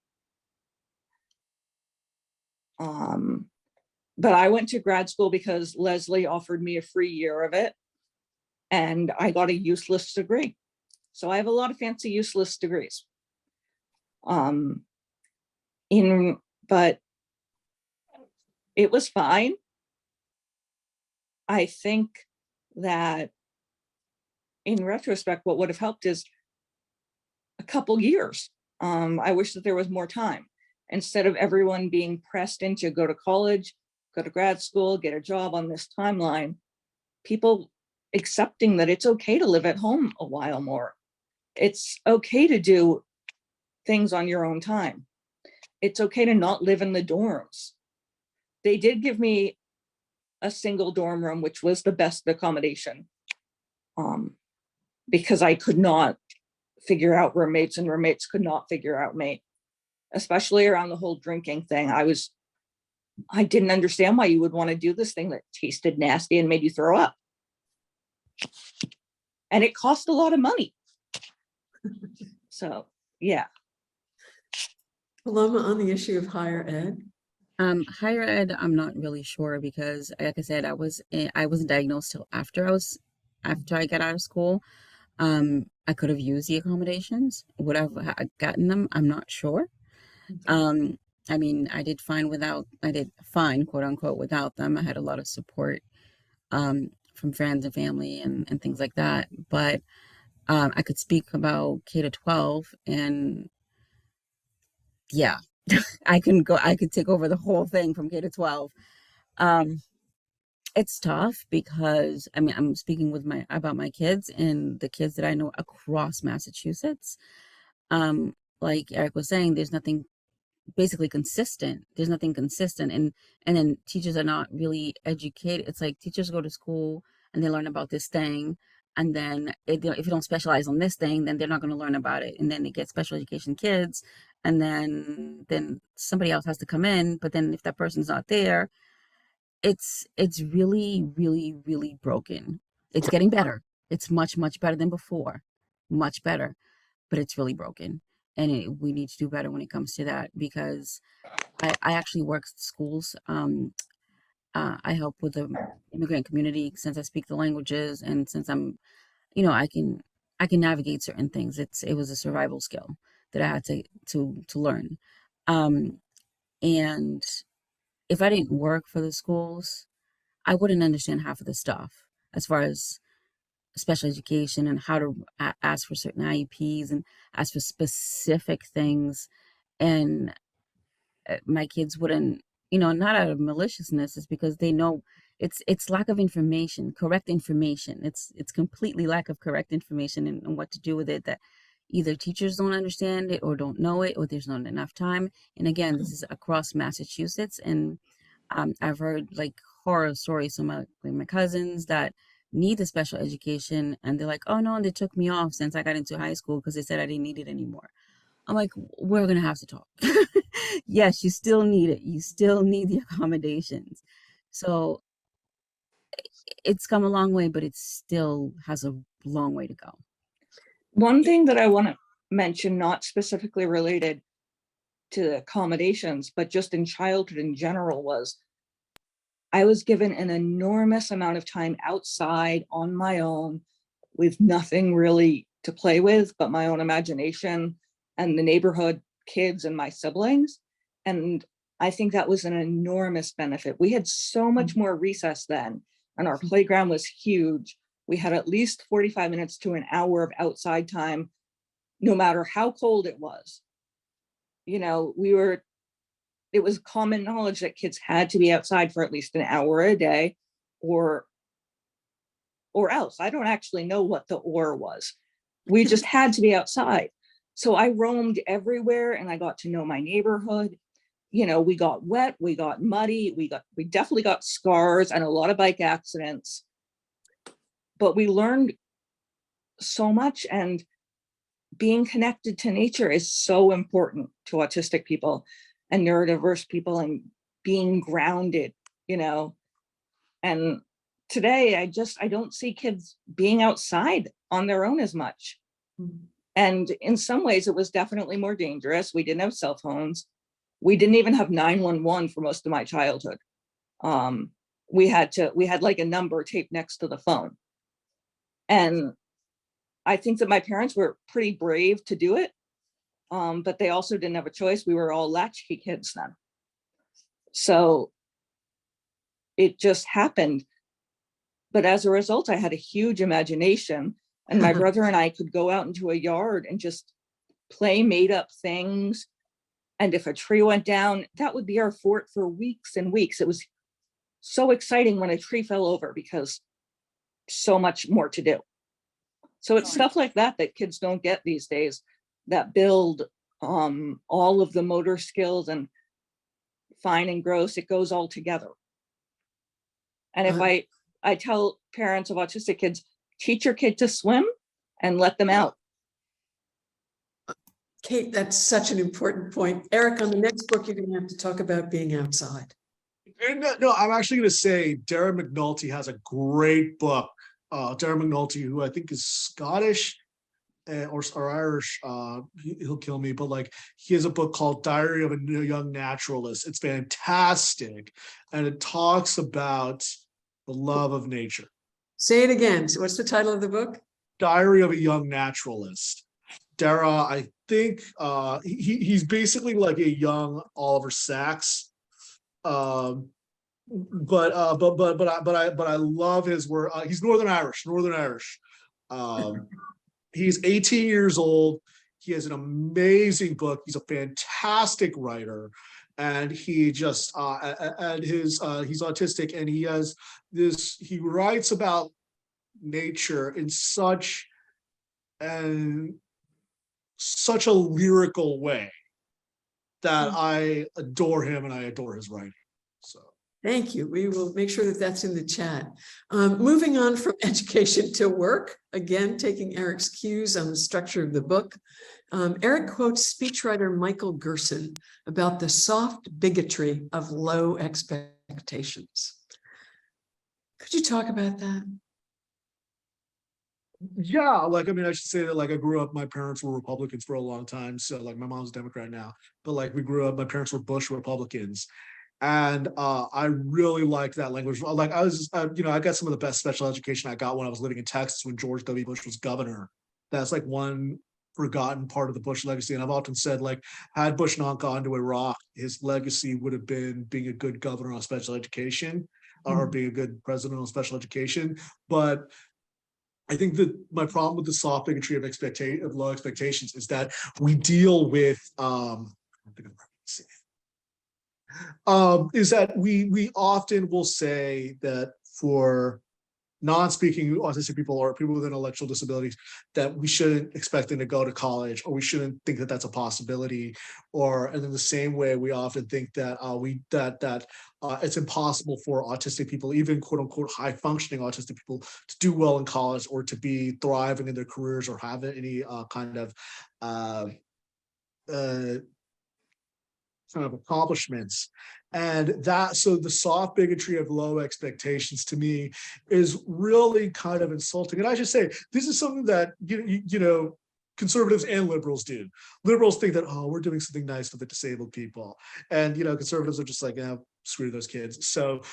But I went to grad school because Leslie offered me a free year of it, and I got a useless degree. So I have a lot of fancy useless degrees. But it was fine. I think that in retrospect, what would have helped is a couple years. I wish that there was more time. Instead of everyone being pressed into go to college, go to grad school, get a job on this timeline, people accepting that it's okay to live at home a while more. It's okay to do things on your own time. It's okay to not live in the dorms. They did give me a single dorm room, which was the best accommodation, because I could not figure out roommates, and roommates could not figure out me, especially around the whole drinking thing. I didn't understand why you would want to do this thing that tasted nasty and made you throw up. And it cost a lot of money. So, yeah. Paloma, on the issue of higher ed, Higher ed, I'm not really sure because, like I said, I wasn't diagnosed till after I got out of school. I could have used the accommodations. Would I have gotten them? I'm not sure. I mean, I did fine, quote unquote, without them. I had a lot of support from friends and family and things like that. But I could speak about K to 12, and yeah, I could take over the whole thing from K to 12. It's tough because I mean, I'm speaking about my kids and the kids that I know across Massachusetts. Like Eric was saying, there's nothing basically consistent. There's nothing consistent, and then teachers are not really educated. It's like teachers go to school and they learn about this thing, and then if you don't specialize on this thing, then they're not going to learn about it, and then they get special education kids, and then somebody else has to come in. But then if that person's not there, it's really, really, really broken. It's getting better. It's much, much better than before, much better, but it's really broken. And we need to do better when it comes to that, because I actually work schools. I help with the immigrant community since I speak the languages, and since I can navigate certain things. It was a survival skill that I had to learn. And if I didn't work for the schools, I wouldn't understand half of the stuff as far as special education and how to ask for certain IEPs and ask for specific things. And my kids wouldn't, not out of maliciousness, it's because they know it's lack of information, correct information. It's completely lack of correct information and what to do with it, that either teachers don't understand it or don't know it, or there's not enough time. And again, this is across Massachusetts. And I've heard like horror stories from my cousins that need the special education, and they're like, oh no, they took me off since I got into high school because they said I didn't need it anymore. I'm like, we're gonna have to talk. Yes, you still need it. You still need the accommodations. So it's come a long way, but it still has a long way to go. One thing that I want to mention, not specifically related to the accommodations, but just in childhood in general, was I was given an enormous amount of time outside on my own with nothing really to play with but my own imagination and the neighborhood kids and my siblings. And I think that was an enormous benefit. We had so much more recess then, and our playground was huge. We had at least 45 minutes to an hour of outside time, no matter how cold it was. It was common knowledge that kids had to be outside for at least an hour a day, or else. I don't actually know what the or was. We just had to be outside. So I roamed everywhere and I got to know my neighborhood. We got wet, we got muddy, we definitely got scars and a lot of bike accidents. But we learned so much, and being connected to nature is so important to autistic people and neurodiverse people, and being grounded, and today I don't see kids being outside on their own as much. Mhm. And in some ways it was definitely more dangerous. We didn't have cell phones. We didn't even have 911 for most of my childhood. We had like a number taped next to the phone. And I think that my parents were pretty brave to do it. But they also didn't have a choice. We were all latchkey kids then. So it just happened. But as a result, I had a huge imagination, and my brother and I could go out into a yard and just play made up things. And if a tree went down, that would be our fort for weeks and weeks. It was so exciting when a tree fell over because so much more to do. So it's stuff like that that kids don't get these days, that build all of the motor skills, and fine and gross, it goes all together. And if I tell parents of autistic kids, teach your kid to swim and let them out. Kate, that's such an important point. Eric, on the next book, you're gonna have to talk about being outside. No, I'm actually going to say Darren McNulty has a great book. Darren McNulty, who I think is Scottish or Irish, he'll kill me, but like he has a book called Diary of a Young Naturalist. It's fantastic, and it talks about the love of nature. Say it again. So what's the title of the book? Diary of a Young Naturalist. Dara, I think he's basically like a young Oliver Sacks. But I love his work. He's Northern Irish. He's 18 years old. He has an amazing book. He's a fantastic writer, and he just he's autistic, and he has this. He writes about nature in such a lyrical way that I adore him, and I adore his writing. So. Thank you. We will make sure that that's in the chat. Moving on from education to work, again, taking Eric's cues on the structure of the book. Eric quotes speechwriter Michael Gerson about the soft bigotry of low expectations. Could you talk about that? Yeah, like, I mean, I should say that, like, I grew up, my parents were Republicans for a long time. So like my mom's a Democrat now, but like we grew up, my parents were Bush Republicans. And I really liked that language. Like I was, I got some of the best special education I got when I was living in Texas when George W. Bush was governor. That's like one forgotten part of the Bush legacy. And I've often said, like, had Bush not gone to Iraq, his legacy would have been being a good governor on special education, or being a good president on special education. But I think that my problem with the soft bigotry of low expectations is that we deal with is that we often will say that for non-speaking autistic people or people with intellectual disabilities, that we shouldn't expect them to go to college, or we shouldn't think that that's a possibility. And in the same way, we often think that it's impossible for autistic people, even quote unquote high functioning autistic people, to do well in college or to be thriving in their careers or have any kind of accomplishments. And so the soft bigotry of low expectations to me is really kind of insulting. And I should say, this is something that conservatives and liberals do. Liberals think that, oh, we're doing something nice for the disabled people, and conservatives are just like, screw those kids. So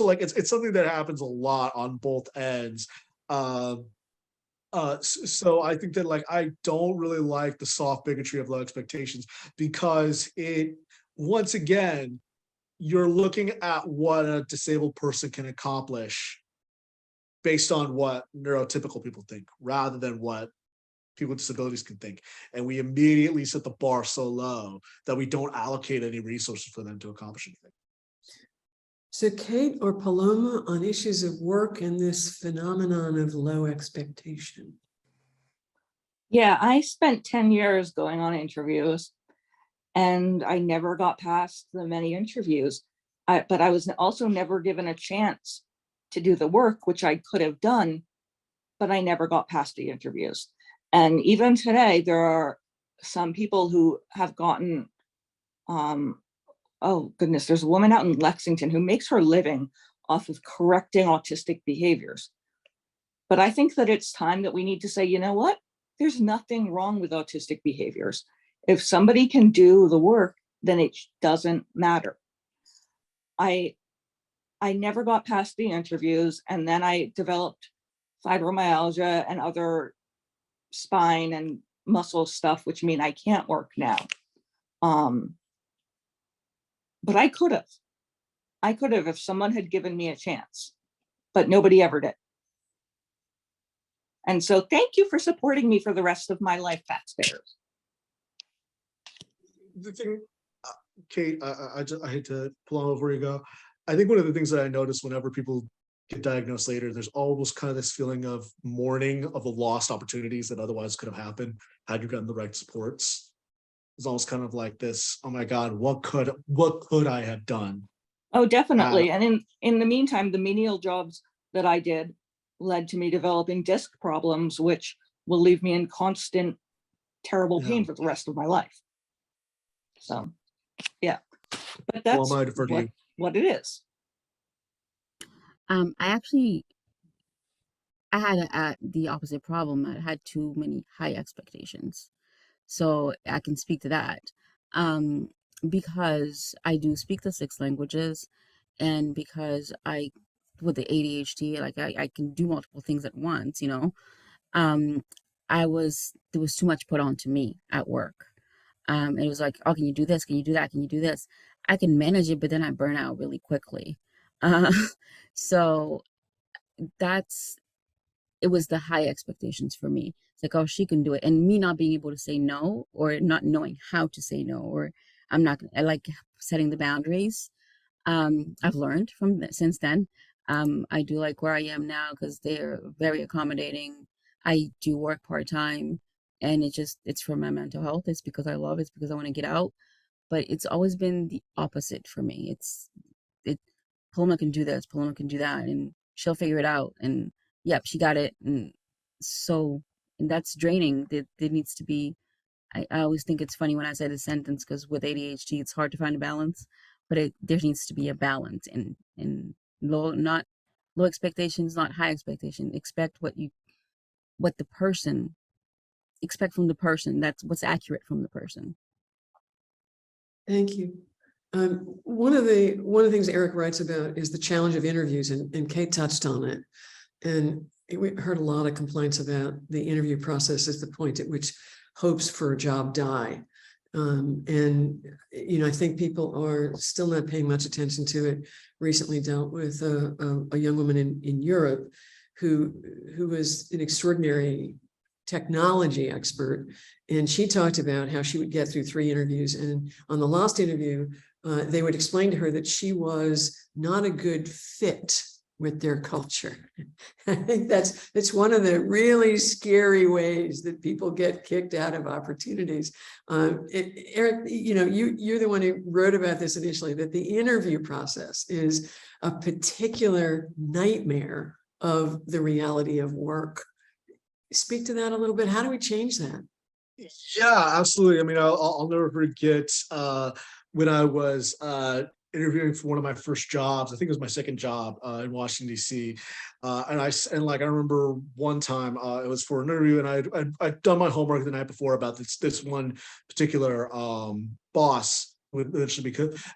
like it's something that happens a lot on both ends. So I think that, like, I don't really like the soft bigotry of low expectations, because once again, you're looking at what a disabled person can accomplish based on what neurotypical people think, rather than what people with disabilities can think. And we immediately set the bar so low that we don't allocate any resources for them to accomplish anything. So Kate or Paloma, on issues of work and this phenomenon of low expectation. Yeah, I spent 10 years going on interviews, and I never got past the many interviews. But I was also never given a chance to do the work, which I could have done, but I never got past the interviews. And even today, there are some people who have gotten, oh goodness, there's a woman out in Lexington who makes her living off of correcting autistic behaviors. But I think that it's time that we need to say, you know what? There's nothing wrong with autistic behaviors. If somebody can do the work, then it doesn't matter. I never got past the interviews, and then I developed fibromyalgia and other spine and muscle stuff, which mean I can't work now. But I could have if someone had given me a chance, but nobody ever did. And so thank you for supporting me for the rest of my life, taxpayers. The thing, Kate, I hate to pull on over where you go. I think one of the things that I notice whenever people get diagnosed later, there's almost kind of this feeling of mourning of the lost opportunities that otherwise could have happened had you gotten the right supports. It's almost kind of like this, oh my God, what could I have done? Oh, definitely. And in the meantime, the menial jobs that I did led to me developing disc problems, which will leave me in constant, terrible pain for the rest of my life. So, yeah, but that's I defer to you. what it is. I had the opposite problem. I had too many high expectations. So I can speak to that. Because I do speak the 6 languages, and because with the ADHD, like I can do multiple things at once, there was too much put on to me at work. It was like, oh, can you do this? Can you do that? Can you do this? I can manage it, but then I burn out really quickly. So it was the high expectations for me. It's like, oh, she can do it. And me not being able to say no, or not knowing how to say no, or I like setting the boundaries. I've learned since then. I do like where I am now because they're very accommodating. I do work part-time, and it's for my mental health. It's because I love it. It's because I want to get out. But it's always been the opposite for me. Paloma can do this, Paloma can do that, and she'll figure it out. And yep, she got it. And that's draining. There needs to be, I always think it's funny when I say this sentence, because with ADHD, it's hard to find a balance, but there needs to be a balance, and low expectations, not high expectation. Expect expect from the person. That's what's accurate from the person. Thank you. One of the things Eric writes about is the challenge of interviews, and Kate touched on it. And we heard a lot of complaints about the interview process as the point at which hopes for a job die. And I think people are still not paying much attention to it. Recently dealt with a young woman in Europe who was an extraordinary technology expert, and she talked about how she would get through 3 interviews, and on the last interview they would explain to her that she was not a good fit with their culture. I think that's one of the really scary ways that people get kicked out of opportunities. Eric, you're the one who wrote about this initially, that the interview process is a particular nightmare of the reality of work. Speak to that a little bit. How do we change that? Yeah, absolutely. I mean, I'll never forget when I was interviewing for one of my first jobs. I think it was my second job in Washington, D.C. And I remember one time it was for an interview, and I'd done my homework the night before about this one particular boss. And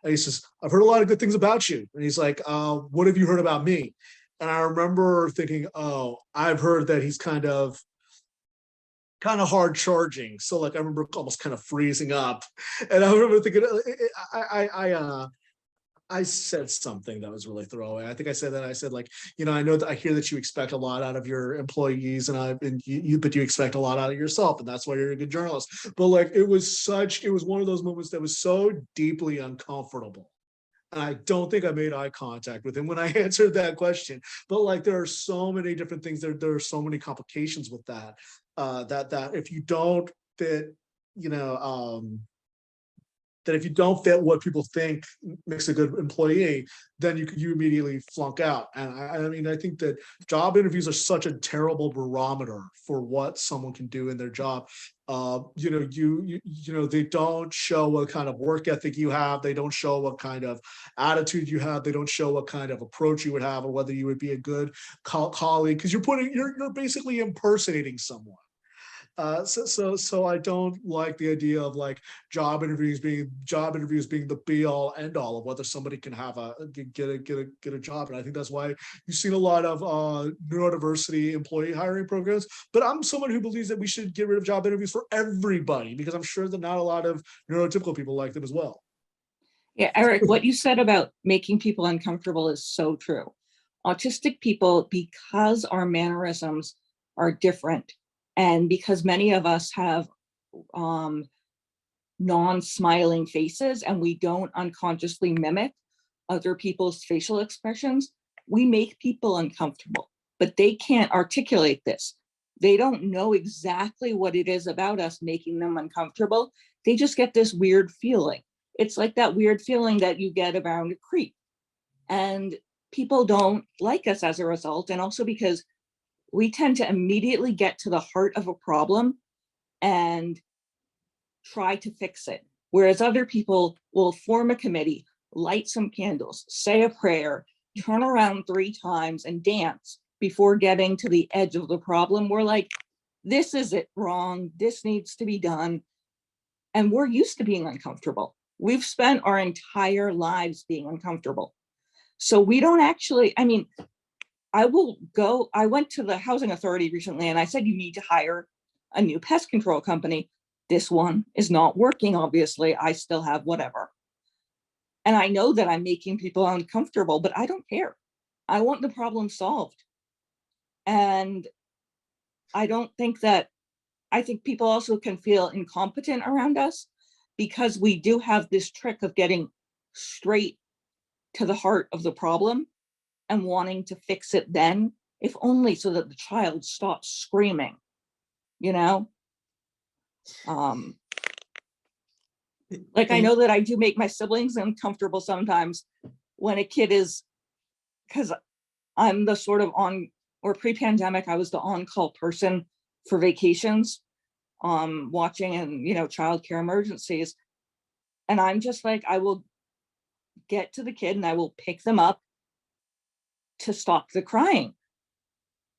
he says, "I've heard a lot of good things about you." And he's like, "What have you heard about me?" And I remember thinking, "Oh, I've heard that he's kind of hard charging." So like I remember almost kind of freezing up, and I remember thinking, I said something that was really throwaway. I think I said like, I know that I hear that you expect a lot out of your employees, but you expect a lot out of yourself, and that's why you're a good journalist. But like it was one of those moments that was so deeply uncomfortable. And I don't think I made eye contact with him when I answered that question. But like there are so many different things, there are so many complications with that. That if you don't fit, that if you don't fit what people think makes a good employee, then you immediately flunk out. And I mean, I think that job interviews are such a terrible barometer for what someone can do in their job. They don't show what kind of work ethic you have. They don't show what kind of attitude you have. They don't show what kind of approach you would have, or whether you would be a good colleague, because you're basically impersonating someone. So I don't like the idea of like job interviews being the be all end all of whether somebody can have get a job. And I think that's why you've seen a lot of neurodiversity employee hiring programs. But I'm someone who believes that we should get rid of job interviews for everybody, because I'm sure that not a lot of neurotypical people like them as well. Yeah, Eric, what you said about making people uncomfortable is so true. Autistic people, because our mannerisms are different, and because many of us have non-smiling faces and we don't unconsciously mimic other people's facial expressions, we make people uncomfortable, but they can't articulate this. They don't know exactly what it is about us making them uncomfortable. They just get this weird feeling. It's like that weird feeling that you get around a creep. And people don't like us as a result. And also because we tend to immediately get to the heart of a problem and try to fix it. Whereas other people will form a committee, light some candles, say a prayer, turn around 3 times and dance before getting to the edge of the problem. We're like, this is it wrong. This needs to be done. And we're used to being uncomfortable. We've spent our entire lives being uncomfortable. So we don't actually, I mean, I went to the housing authority recently and I said, you need to hire a new pest control company. This one is not working, obviously. I still have whatever. And I know that I'm making people uncomfortable, but I don't care. I want the problem solved. And I think people also can feel incompetent around us because we do have this trick of getting straight to the heart of the problem and wanting to fix it then, if only so that the child stops screaming, you know? Like I know that I do make my siblings uncomfortable sometimes when a kid is, because I'm the sort of pre-pandemic, I was the on-call person for vacations, watching and, childcare emergencies. And I'm just like, I will get to the kid and I will pick them up to stop the crying.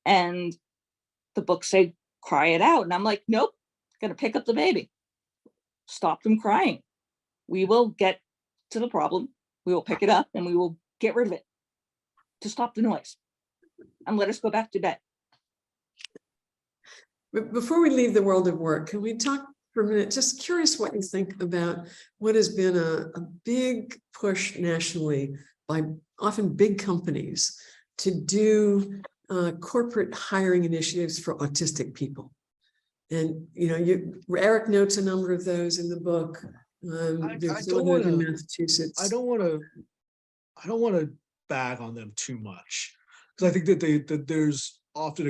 And the books say, cry it out. And I'm like, nope, gonna pick up the baby, stop them crying. We will get to the problem. We will pick it up and we will get rid of it to stop the noise and let us go back to bed. But before we leave the world of work, can we talk for a minute? Just curious what you think about what has been a big push nationally by often big companies to do corporate hiring initiatives for autistic people. And, Eric notes a number of those in the book. There's one in Massachusetts. I don't want to bag on them too much, because I think that there's often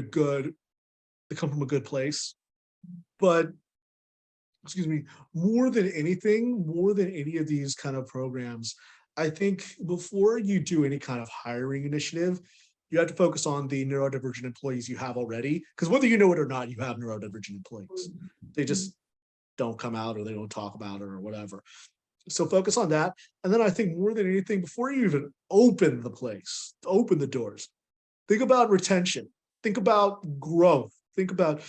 they come from a good place. But more than any of these kind of programs, I think before you do any kind of hiring initiative, you have to focus on the neurodivergent employees you have already, because whether you know it or not, you have neurodivergent employees. They just don't come out, or they don't talk about it, or whatever. So focus on that. And then I think more than anything, before you even open the place, open the doors, think about retention, think about growth, think about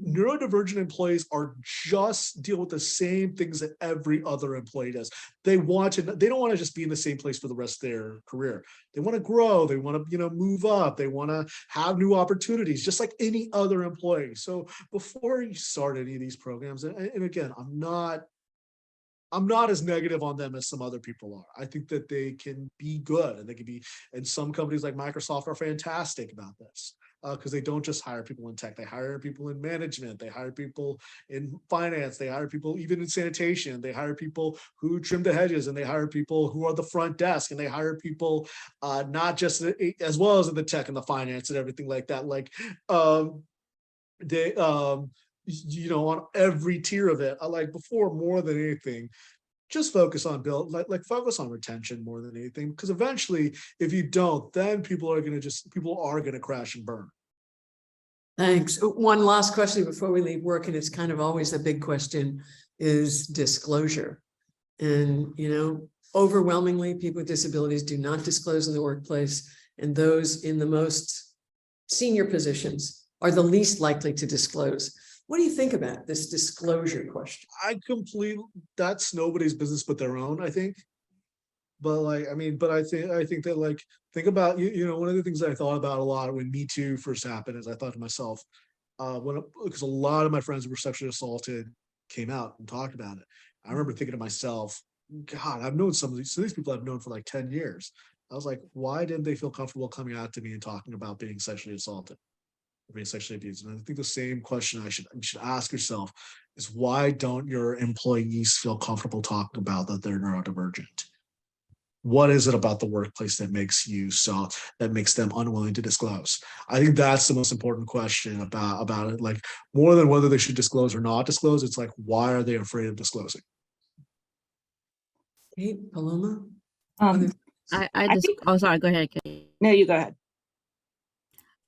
neurodivergent employees are just deal with the same things that every other employee does. They don't want to just be in the same place for the rest of their career. They want to grow. They want to, move up. They want to have new opportunities, just like any other employee. So before you start any of these programs, and again, I'm not as negative on them as some other people are. I think that they can be good, and they can be, and some companies like Microsoft are fantastic about this. Because they don't just hire people in tech, they hire people in management, they hire people in finance, they hire people even in sanitation, they hire people who trim the hedges, and they hire people who are the front desk, and they hire people not just as well as in the tech and the finance and everything like that. Like they on every tier of it. Like before, more than anything, just focus on build, like focus on retention more than anything, because eventually, if you don't, then people are gonna crash and burn. Thanks. One last question before we leave work, and it's kind of always a big question, is disclosure. And, overwhelmingly, people with disabilities do not disclose in the workplace, and those in the most senior positions are the least likely to disclose. What do you think about this disclosure question? That's nobody's business but their own, I think. But I think that think about, one of the things that I thought about a lot when Me Too first happened is I thought to myself, because a lot of my friends who were sexually assaulted came out and talked about it. I remember thinking to myself, God, I've known some of these people I've known for like 10 years. I was like, why didn't they feel comfortable coming out to me and talking about being sexually assaulted, or being sexually abused? And I think the same question you should ask yourself is, why don't your employees feel comfortable talking about that they're neurodivergent? What is it about the workplace that makes them unwilling to disclose? I think that's the most important question about it. Like, more than whether they should disclose or not disclose, it's like, why are they afraid of disclosing? Kate, Paloma? Um, Oh, sorry, go ahead. no, you go ahead.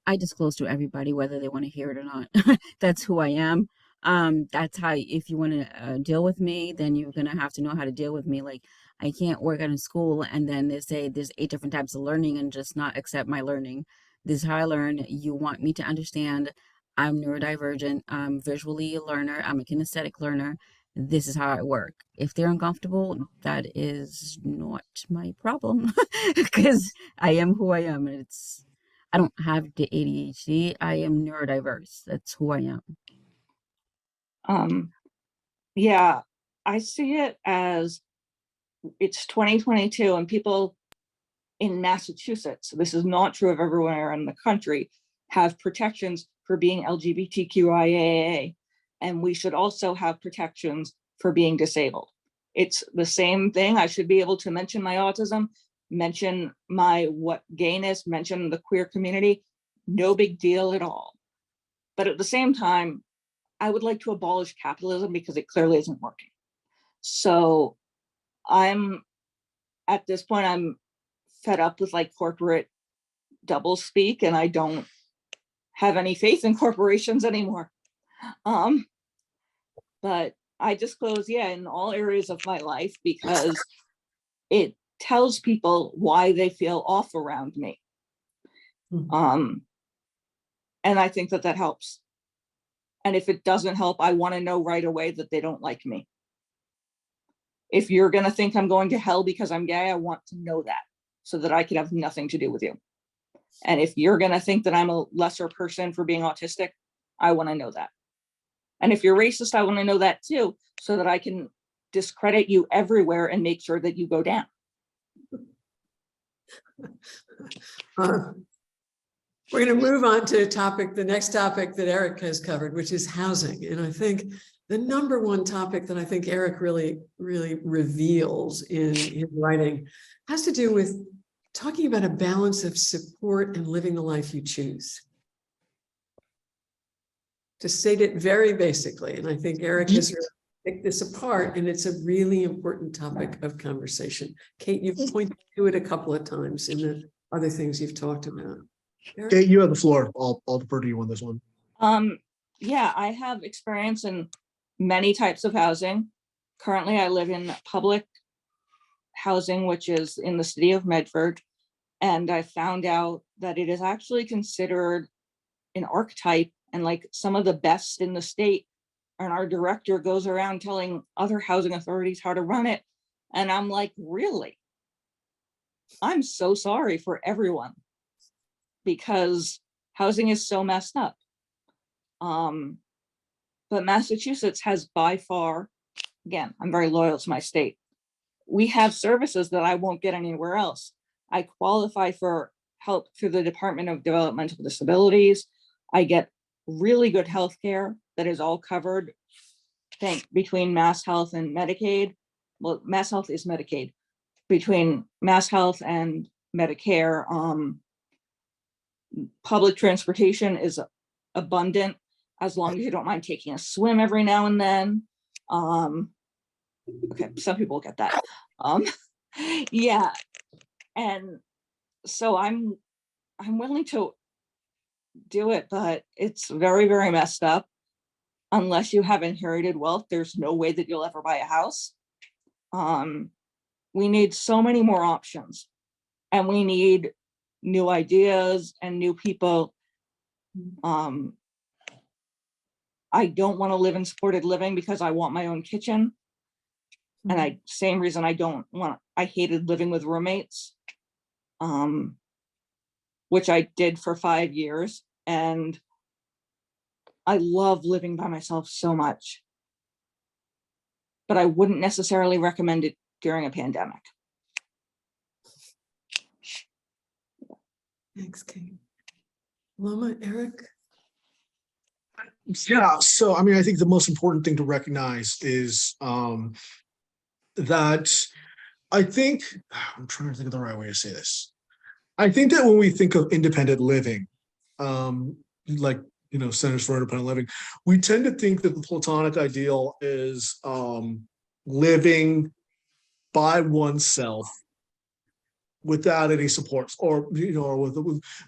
I disclose to everybody whether they want to hear it or not. That's who I am. That's how, if you want to deal with me, then you're going to have to know how to deal with me. Like, I can't work at a school and then they say there's 8 different types of learning and just not accept my learning. This is how I learn. You want me to understand I'm neurodivergent, I'm visually a learner, I'm a kinesthetic learner. This is how I work. If they're uncomfortable, that is not my problem because I am who I am. And I don't have the ADHD. I am neurodiverse. That's who I am. Yeah, I see it as it's 2022 and people in Massachusetts, this is not true of everywhere in the country, have protections for being LGBTQIA, and we should also have protections for being disabled. It's the same thing. I should be able to mention my autism, mention my gayness, mention the queer community. No big deal at all. But at the same time, I would like to abolish capitalism because it clearly isn't working. So at this point, I'm fed up with corporate doublespeak, and I don't have any faith in corporations anymore. But I disclose, in all areas of my life because it tells people why they feel off around me. And I think that helps. And if it doesn't help, I want to know right away that they don't like me. If you're going to think I'm going to hell because I'm gay, I want to know that so that I can have nothing to do with you. And if you're going to think that I'm a lesser person for being autistic, I want to know that. And if you're racist, I want to know that too, so that I can discredit you everywhere and make sure that you go down. We're going to move on to the next topic that Eric has covered, which is housing. And I think the number one topic that I think Eric really, really reveals in his writing has to do with talking about a balance of support and living the life you choose. To state it very basically, and I think Eric has really picked this apart, and it's a really important topic of conversation. Kate, you've pointed to it a couple of times in the other things you've talked about. Eric? Kate, you have the floor. I'll defer to you on this one. Yeah, I have experience in many types of housing. Currently, I live in public housing, which is in the city of Medford. And I found out that it is actually considered an archetype and some of the best in the state. And our director goes around telling other housing authorities how to run it. And I'm like, really? I'm so sorry for everyone because housing is so messed up. But Massachusetts has by far, again, I'm very loyal to my state. We have services that I won't get anywhere else. I qualify for help through the Department of Developmental Disabilities. I get really good health care that is all covered between Mass Health and Medicaid. Well, Mass Health is Medicaid. Between Mass Health and Medicare, public transportation is abundant as long as you don't mind taking a swim every now and then. Okay, some people get that. Um, yeah, and so I'm willing to do it, but it's very, very messed up. Unless you have inherited wealth, there's no way that you'll ever buy a house. Um, we need so many more options, and we need new ideas and new people. Um, I don't want to live in supported living because I want my own kitchen. And same reason I hated living with roommates, which I did for 5 years. And I love living by myself so much, but I wouldn't necessarily recommend it during a pandemic. Thanks, Kate. Loma, Eric? Yeah, so I mean, I think the most important thing to recognize is that I think I'm trying to think of the right way to say this. I think that when we think of independent living, like Centers for Independent Living, we tend to think that the Platonic ideal is living by oneself without any supports, or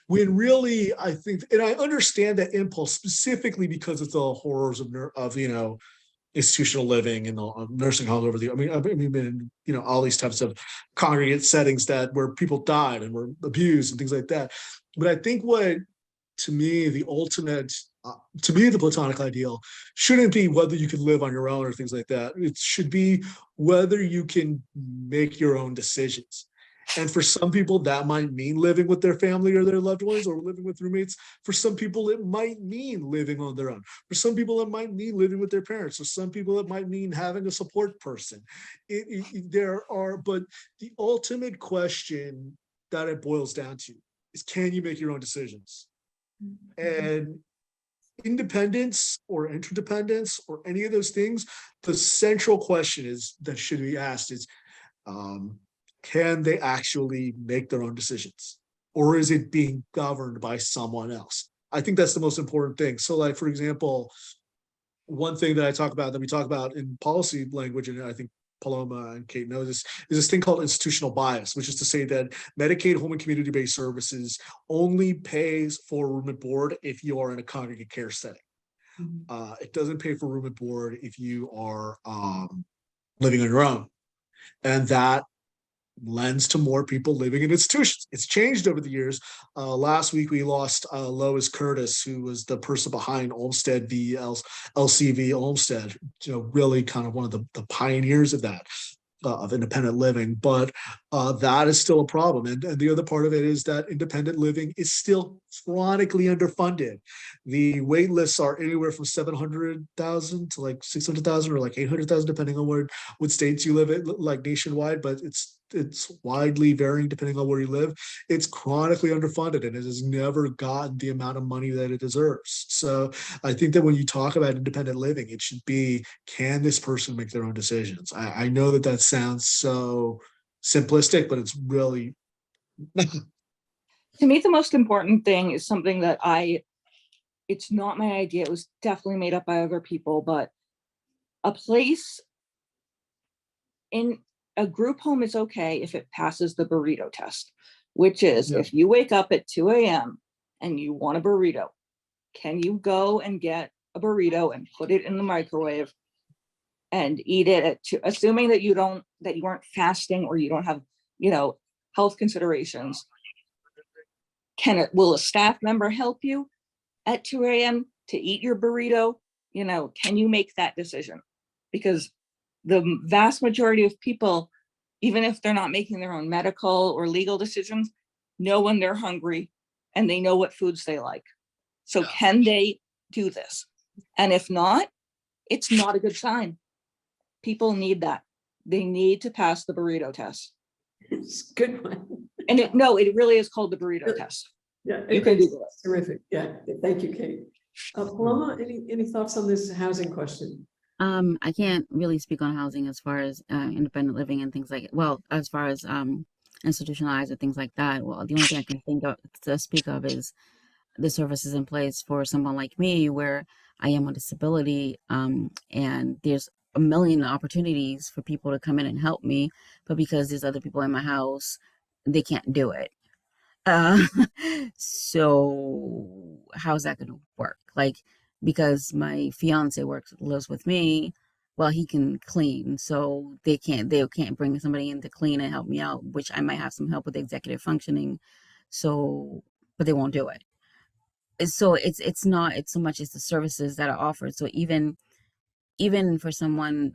when really I think, and I understand that impulse specifically because of the horrors of institutional living and nursing homes over the. I mean, all these types of congregate settings where people died and were abused and things like that. But I think to me, the Platonic ideal shouldn't be whether you can live on your own or things like that. It should be whether you can make your own decisions. And for some people, that might mean living with their family or their loved ones, or living with roommates. For some people, it might mean living on their own. For some people, it might mean living with their parents. For some people, it might mean having a support person. But the ultimate question that it boils down to is, can you make your own decisions? And independence or interdependence or any of those things, the central question that should be asked is, can they actually make their own decisions, or is it being governed by someone else? I think that's the most important thing. So, like, for example, one thing that we talk about in policy language, and I think Paloma and Kate know this, is this thing called institutional bias, which is to say that Medicaid home and community-based services only pays for room and board if you are in a congregate care setting. It doesn't pay for room and board if you are living on your own. And that lends to more people living in institutions. It's changed over the years. Last week, we lost Lois Curtis, who was the person behind Olmsted v. LCV Olmsted, really kind of one of the pioneers of that. Of independent living, but that is still a problem. And the other part of it is that independent living is still chronically underfunded. The wait lists are anywhere from 700,000 to like 600,000 or like 800,000, depending on what states you live in, like nationwide, but it's widely varying depending on where you live. It's chronically underfunded, and it has never gotten the amount of money that it deserves. So I think that when you talk about independent living, it should be, can this person make their own decisions? I know that sounds so simplistic, but it's really To me, the most important thing is something that it's not my idea. It was definitely made up by other people, but a place in a group home is okay if it passes the burrito test, which is if you wake up at 2 a.m. and you want a burrito, can you go and get a burrito and put it in the microwave and eat it assuming that you aren't fasting or you don't have, health considerations? Will a staff member help you at 2 a.m. to eat your burrito? Can you make that decision? Because the vast majority of people, even if they're not making their own medical or legal decisions, know when they're hungry and they know what foods they like. So can they do this? And if not, it's not a good sign. People need that. They need to pass the burrito test. It's a good one. And it really is called the burrito test. Yeah, you can do that. Terrific. Yeah, thank you, Kate. Paloma, any thoughts on this housing question? I can't really speak on housing as far as independent living and things like it. Well, as far as institutionalized or things like that. Well, the only thing I can think of to speak of is the services in place for someone like me, where I am on disability, and there's a million opportunities for people to come in and help me, but because there's other people in my house, they can't do it. Uh, so how's that going to work? Like, because my fiance lives with me, well, he can clean, so they can't bring somebody in to clean and help me out, which I might have some help with executive functioning. So, but they won't do it. So it's not it's so much as the services that are offered. So even for someone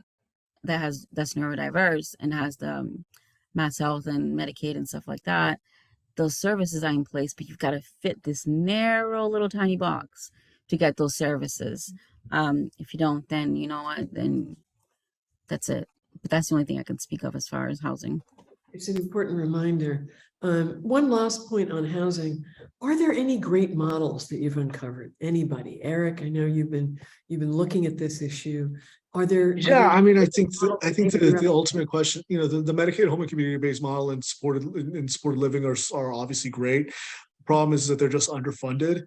that's neurodiverse and has the Mass Health and Medicaid and stuff like that, those services are in place, but you've got to fit this narrow little tiny box to get those services. If you don't, then you know what, then that's it. But that's the only thing I can speak of as far as housing. It's an important reminder. One last point on housing. Are there any great models that you've uncovered? Anybody? Eric, I know you've been looking at this issue. Are there? Yeah, I mean, I think Maybe the ultimate question, you know, the Medicaid home and community-based model and supported living are obviously great. Problem is that they're just underfunded.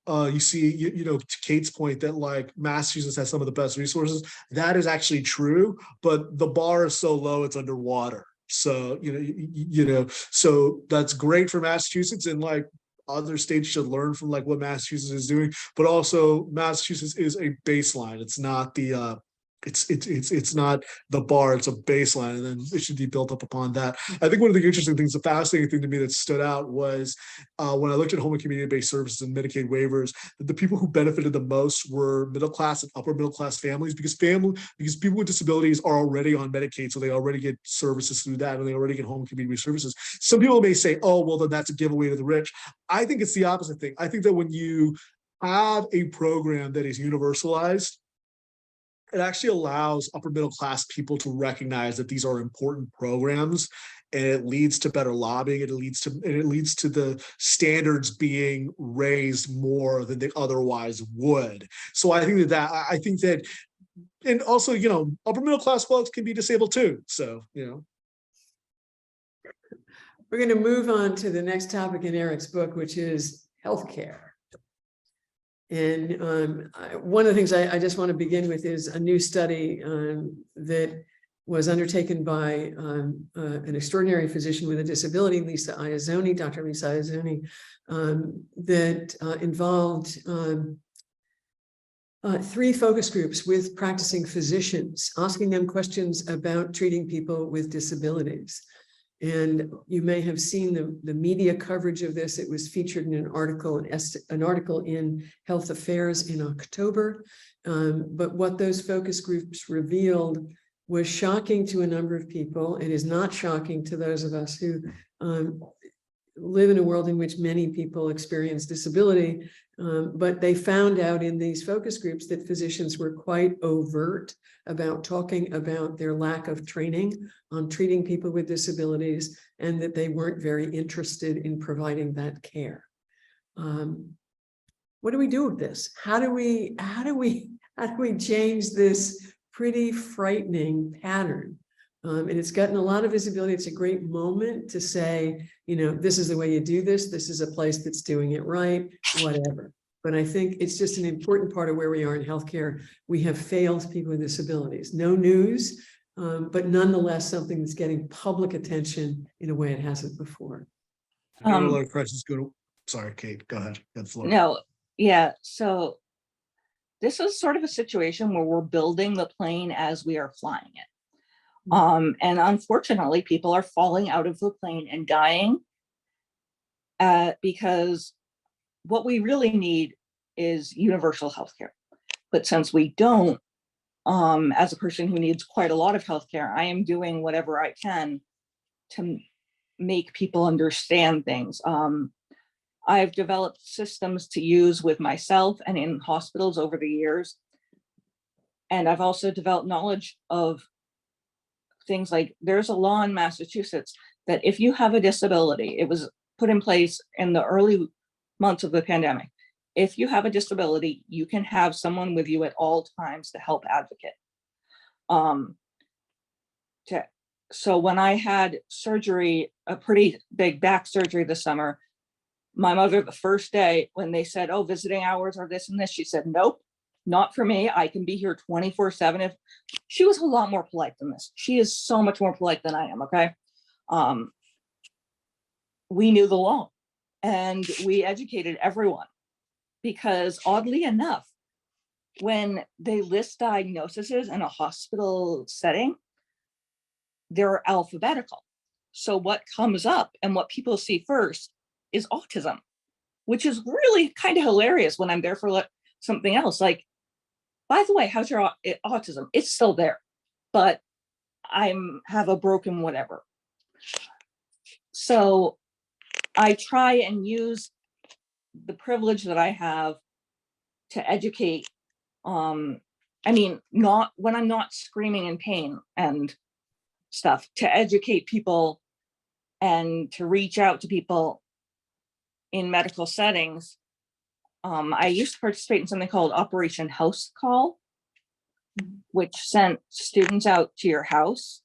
You see, you know, to Kate's point that like Massachusetts has some of the best resources. That is actually true, but the bar is so low, it's underwater. So, you know, so that's great for Massachusetts, and like other states should learn from like what Massachusetts is doing, but also Massachusetts is a baseline. It's not the it's not the bar, it's a baseline, and then it should be built up upon that. I think one of the interesting things, the fascinating thing to me that stood out was when I looked at home and community-based services and Medicaid waivers, that the people who benefited the most were middle class and upper middle class families, because people with disabilities are already on Medicaid, so they already get services through that, and they already get home and community services. Some people may say, oh, well, then that's a giveaway to the rich. I think it's the opposite thing. I think that when you have a program that is universalized, it actually allows upper middle class people to recognize that these are important programs, and it leads to better lobbying. It leads to the standards being raised more than they otherwise would. So I think that, and also, you know, upper middle class folks can be disabled too. So, you know. We're going to move on to the next topic in Eric's book, which is healthcare. And one of the things I just want to begin with is a new study that was undertaken by an extraordinary physician with a disability, Dr. Lisa Iazzoni, that involved 3 focus groups with practicing physicians, asking them questions about treating people with disabilities. And you may have seen the media coverage of this. It was featured in an article in Health Affairs in October. But what those focus groups revealed was shocking to a number of people. It is not shocking to those of us who live in a world in which many people experience disability. But they found out in these focus groups that physicians were quite overt about talking about their lack of training on treating people with disabilities, and that they weren't very interested in providing that care. What do we do with this? How do we change this pretty frightening pattern? And it's gotten a lot of visibility. It's a great moment to say, you know, this is the way you do this. This is a place that's doing it right, whatever. But I think it's just an important part of where we are in healthcare. We have failed people with disabilities. No news, but nonetheless, something that's getting public attention in a way it hasn't before. Sorry, Kate, go ahead. Go floor. No, yeah. So this is sort of a situation where we're building the plane as we are flying it. And unfortunately, people are falling out of the plane and dying because what we really need is universal health care. But since we don't, as a person who needs quite a lot of health care, I am doing whatever I can to make people understand things. I've developed systems to use with myself and in hospitals over the years. And I've also developed knowledge of things like there's a law in Massachusetts that if you have a disability, it was put in place in the early months of the pandemic. If you have a disability, you can have someone with you at all times to help advocate. So when I had surgery, a pretty big back surgery this summer, my mother, the first day when they said, oh, visiting hours are this and this, she said, nope, Not for me. I can be here 24/7. If she was a lot more polite than this. She is so much more polite than I am. Okay. We knew the law and we educated everyone, because oddly enough, when they list diagnoses in a hospital setting, they're alphabetical. So what comes up and what people see first is autism, which is really kind of hilarious when I'm there for something else. Like, by the way, how's your autism? It's still there, but have a broken whatever. So I try and use the privilege that I have to educate. I mean, not when I'm not screaming in pain and stuff, to educate people and to reach out to people in medical settings. I used to participate in something called Operation House Call, which sent students out to your house,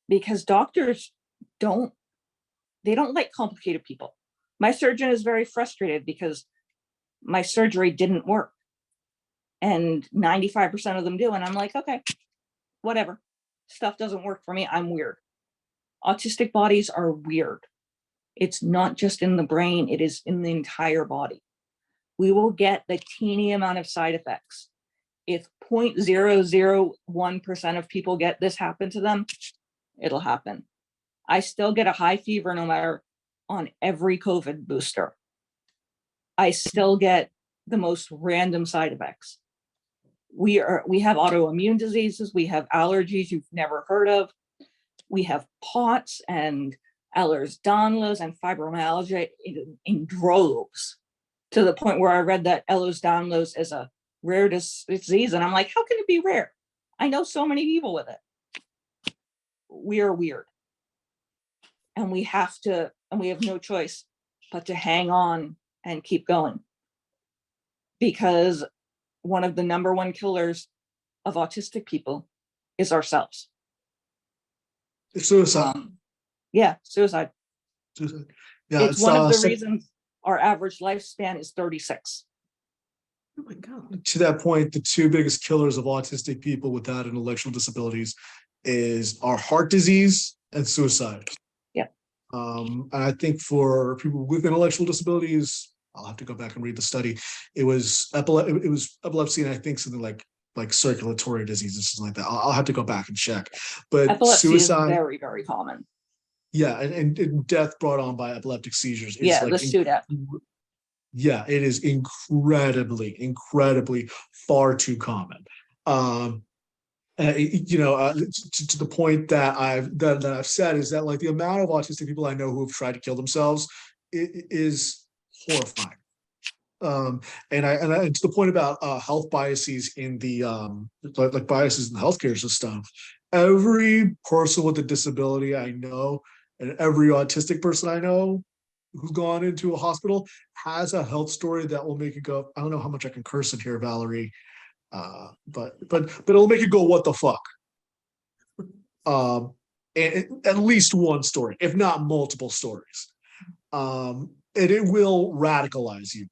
because doctors don't like complicated people. My surgeon is very frustrated because my surgery didn't work, and 95% of them do. And I'm like, okay, whatever. Stuff doesn't work for me. I'm weird. Autistic bodies are weird. It's not just in the brain, it is in the entire body. We will get the teeny amount of side effects. If 0.001% of people get this happen to them, it'll happen. I still get a high fever no matter on every COVID booster. I still get the most random side effects. We have autoimmune diseases, we have allergies you've never heard of. We have POTS and Ehlers-Danlos and fibromyalgia in droves, to the point where I read that Ehlers-Danlos is a rare disease. And I'm like, how can it be rare? I know so many people with it. We are weird. And we have no choice but to hang on and keep going. Because one of the number one killers of autistic people is ourselves. Suicide. Yeah, suicide. Suicide. Yeah, It's one of the reasons our average lifespan is 36. Oh my God. to that point, the two biggest killers of autistic people without intellectual disabilities are heart disease and suicide. Yeah. And I think for people with intellectual disabilities, I'll have to go back and read the study. It was epilepsy, and I think something like circulatory diseases, something like that. I'll have to go back and check. But Epilepsy suicide, is very, very common. yeah, and death brought on by epileptic seizures is Yeah, like the SUDEP. yeah, it is incredibly far too common. To the point that I've said is that like the amount of autistic people I know who have tried to kill themselves is horrifying. And to the point about health biases in the like biases in the healthcare system, every person with a disability I know, and every autistic person I know who's gone into a hospital has a health story that will make it go, I don't know how much I can curse in here, Valerie, but it'll make it go, what the fuck? And at least one story, if not multiple stories. And it will radicalize you.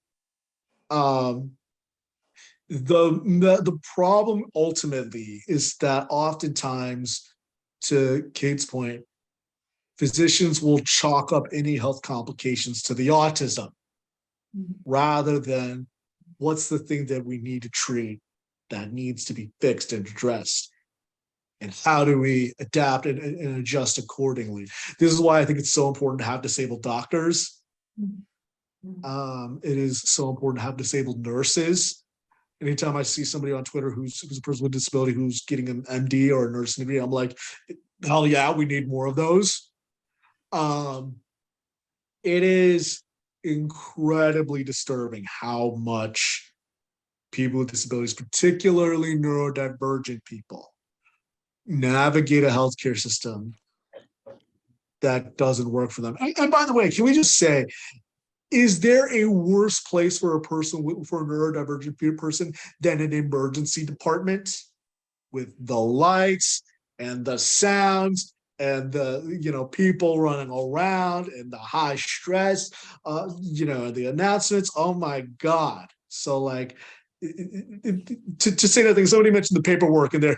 The problem ultimately is that oftentimes, to Kate's point, physicians will chalk up any health complications to the autism rather than what's the thing that we need to treat that needs to be fixed and addressed, and how do we adapt and adjust accordingly. This is why I think it's so important to have disabled doctors. It is so important to have disabled nurses. Anytime I see somebody on Twitter who's a person with disability who's getting an MD or a nursing degree, I'm like, hell yeah, we need more of those. It is incredibly disturbing how much people with disabilities, particularly neurodivergent people, navigate a healthcare system that doesn't work for them. And by the way, can we just say, is there a worse place for a neurodivergent person than an emergency department with the lights and the sounds and the people running around and the high stress, the announcements? Oh my God, So like, to say nothing, somebody mentioned the paperwork in there.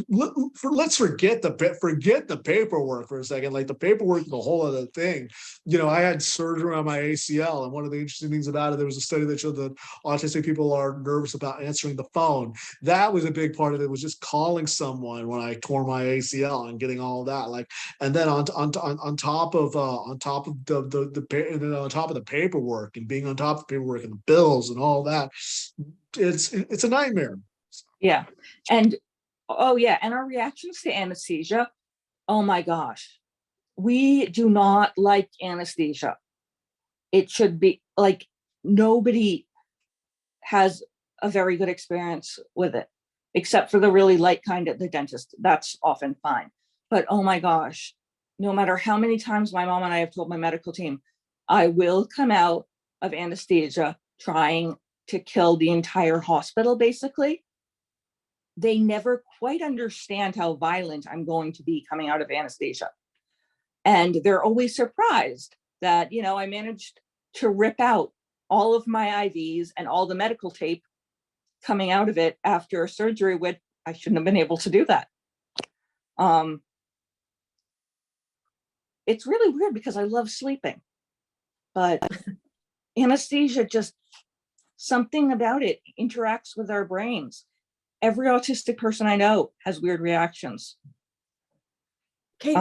Let's forget the paperwork for a second. Like the paperwork is a whole other thing. I had surgery on my ACL, and one of the interesting things about it, there was a study that showed that autistic people are nervous about answering the phone. That was a big part of it, was just calling someone when I tore my ACL and getting all of that. Like, and then on top of the paperwork, and being on top of the paperwork and the bills and all that, it's a nightmare. Yeah. And oh yeah, and our reactions to anesthesia, oh my gosh, we do not like anesthesia. It should be like, nobody has a very good experience with it, except for the really light kind at the dentist. That's often fine. But oh my gosh, no matter how many times my mom and I have told my medical team, I will come out of anesthesia trying to kill the entire hospital, basically. They never quite understand how violent I'm going to be coming out of anesthesia. And they're always surprised that, I managed to rip out all of my IVs and all the medical tape coming out of it after surgery, which I shouldn't have been able to do that. It's really weird because I love sleeping, but anesthesia, just something about it interacts with our brains. Every autistic person I know has weird reactions. Kate,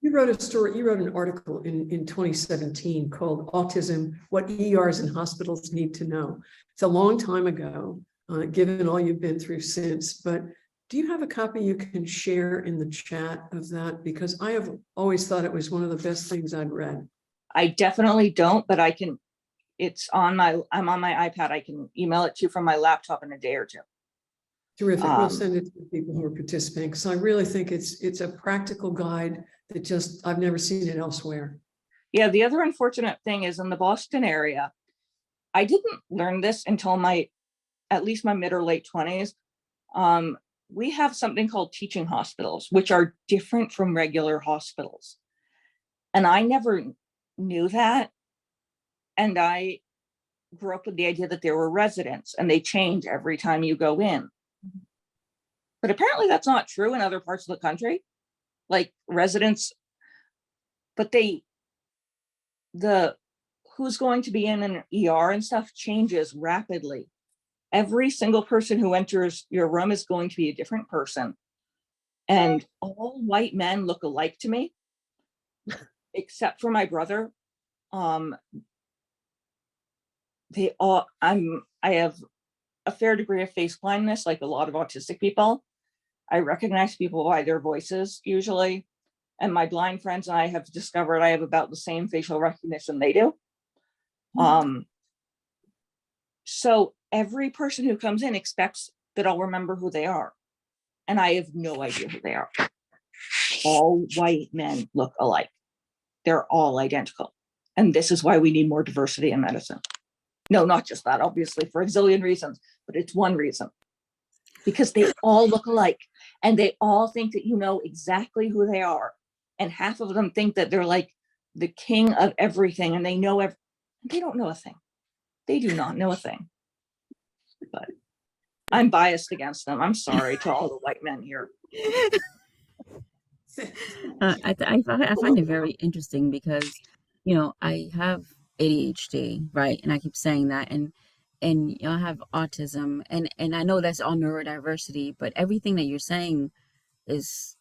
you wrote a story, you wrote an article in 2017 called Autism, What ERs and Hospitals Need to Know. It's a long time ago, given all you've been through since, but do you have a copy you can share in the chat of that? Because I have always thought it was one of the best things I'd read. I definitely don't, but I can, I'm on my iPad. I can email it to you from my laptop in a day or two. Terrific. We'll send it to the people who are participating, because I really think it's a practical guide that I've never seen it elsewhere. Yeah, the other unfortunate thing is in the Boston area, I didn't learn this until at least my mid or late 20s. We have something called teaching hospitals, which are different from regular hospitals. And I never knew that. And I grew up with the idea that there were residents and they change every time you go in. But apparently that's not true in other parts of the country. Like residents, but who's going to be in an ER and stuff changes rapidly. Every single person who enters your room is going to be a different person. And all white men look alike to me, except for my brother. I have a fair degree of face blindness, like a lot of autistic people. I recognize people by their voices usually. And my blind friends and I have discovered I have about the same facial recognition they do. So every person who comes in expects that I'll remember who they are. And I have no idea who they are. All white men look alike. They're all identical. And this is why we need more diversity in medicine. No, not just that, obviously, for a zillion reasons, but it's one reason. Because they all look alike and they all think that you know exactly who they are. And half of them think that they're like the king of everything and they know they don't know a thing. They do not know a thing. But I'm biased against them. I'm sorry to all the white men here. I find it very interesting because, I have ADHD, right? And I keep saying that, and I have autism, and I know that's all neurodiversity, but everything that you're saying is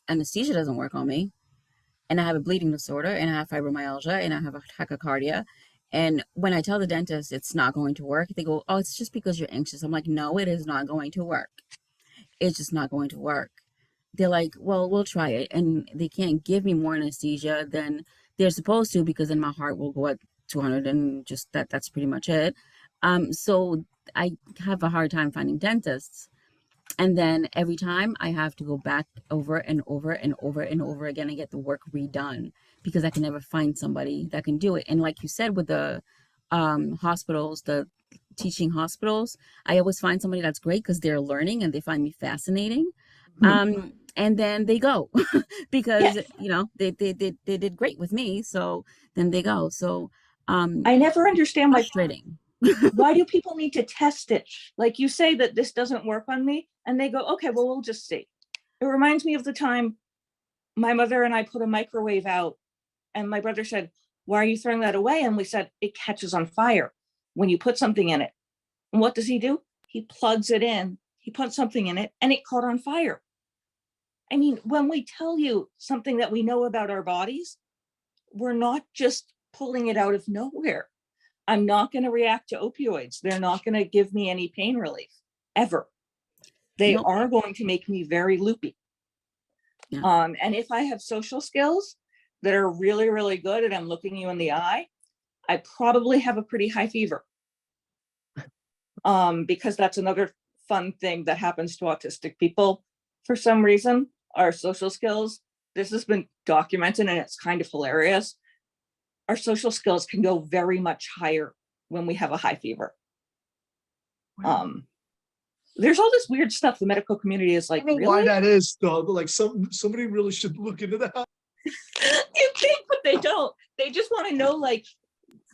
anesthesia doesn't work on me, and I have a bleeding disorder, and I have fibromyalgia, and I have a tachycardia. And when I tell the dentist it's not going to work, they go, "Oh, it's just because you're anxious." I'm like, "No, it is not going to work. It's just not going to work." They're like, "Well, we'll try it." And they can't give me more anesthesia than they're supposed to, because then my heart will go at 200 and just that's pretty much it. So I have a hard time finding dentists. And then every time I have to go back over and over and over and over again and get the work redone, because I can never find somebody that can do it. And like you said, with the hospitals, the teaching hospitals, I always find somebody that's great because they're learning and they find me fascinating. And then they go because, they did great with me. So then they go. So I never understand why frustrating. Why do people need to test it? Like you say that this doesn't work on me, and they go, okay, well, we'll just see. It reminds me of the time my mother and I put a microwave out, and my brother said, why are you throwing that away? And we said, it catches on fire when you put something in it. And what does he do? He plugs it in, he puts something in it, and it caught on fire. I mean, when we tell you something that we know about our bodies, we're not just pulling it out of nowhere. I'm not going to react to opioids. They're not going to give me any pain relief ever. They Nope. are going to make me very loopy. Yeah. And if I have social skills that are really, really good and I'm looking you in the eye, I probably have a pretty high fever. Because that's another fun thing that happens to autistic people. For some reason, our social skills, this has been documented and it's kind of hilarious. Our social skills can go very much higher when we have a high fever. There's all this weird stuff. The medical community is like, I don't know why that is though, but like somebody really should look into that. You think, but they don't. They just want to know, like,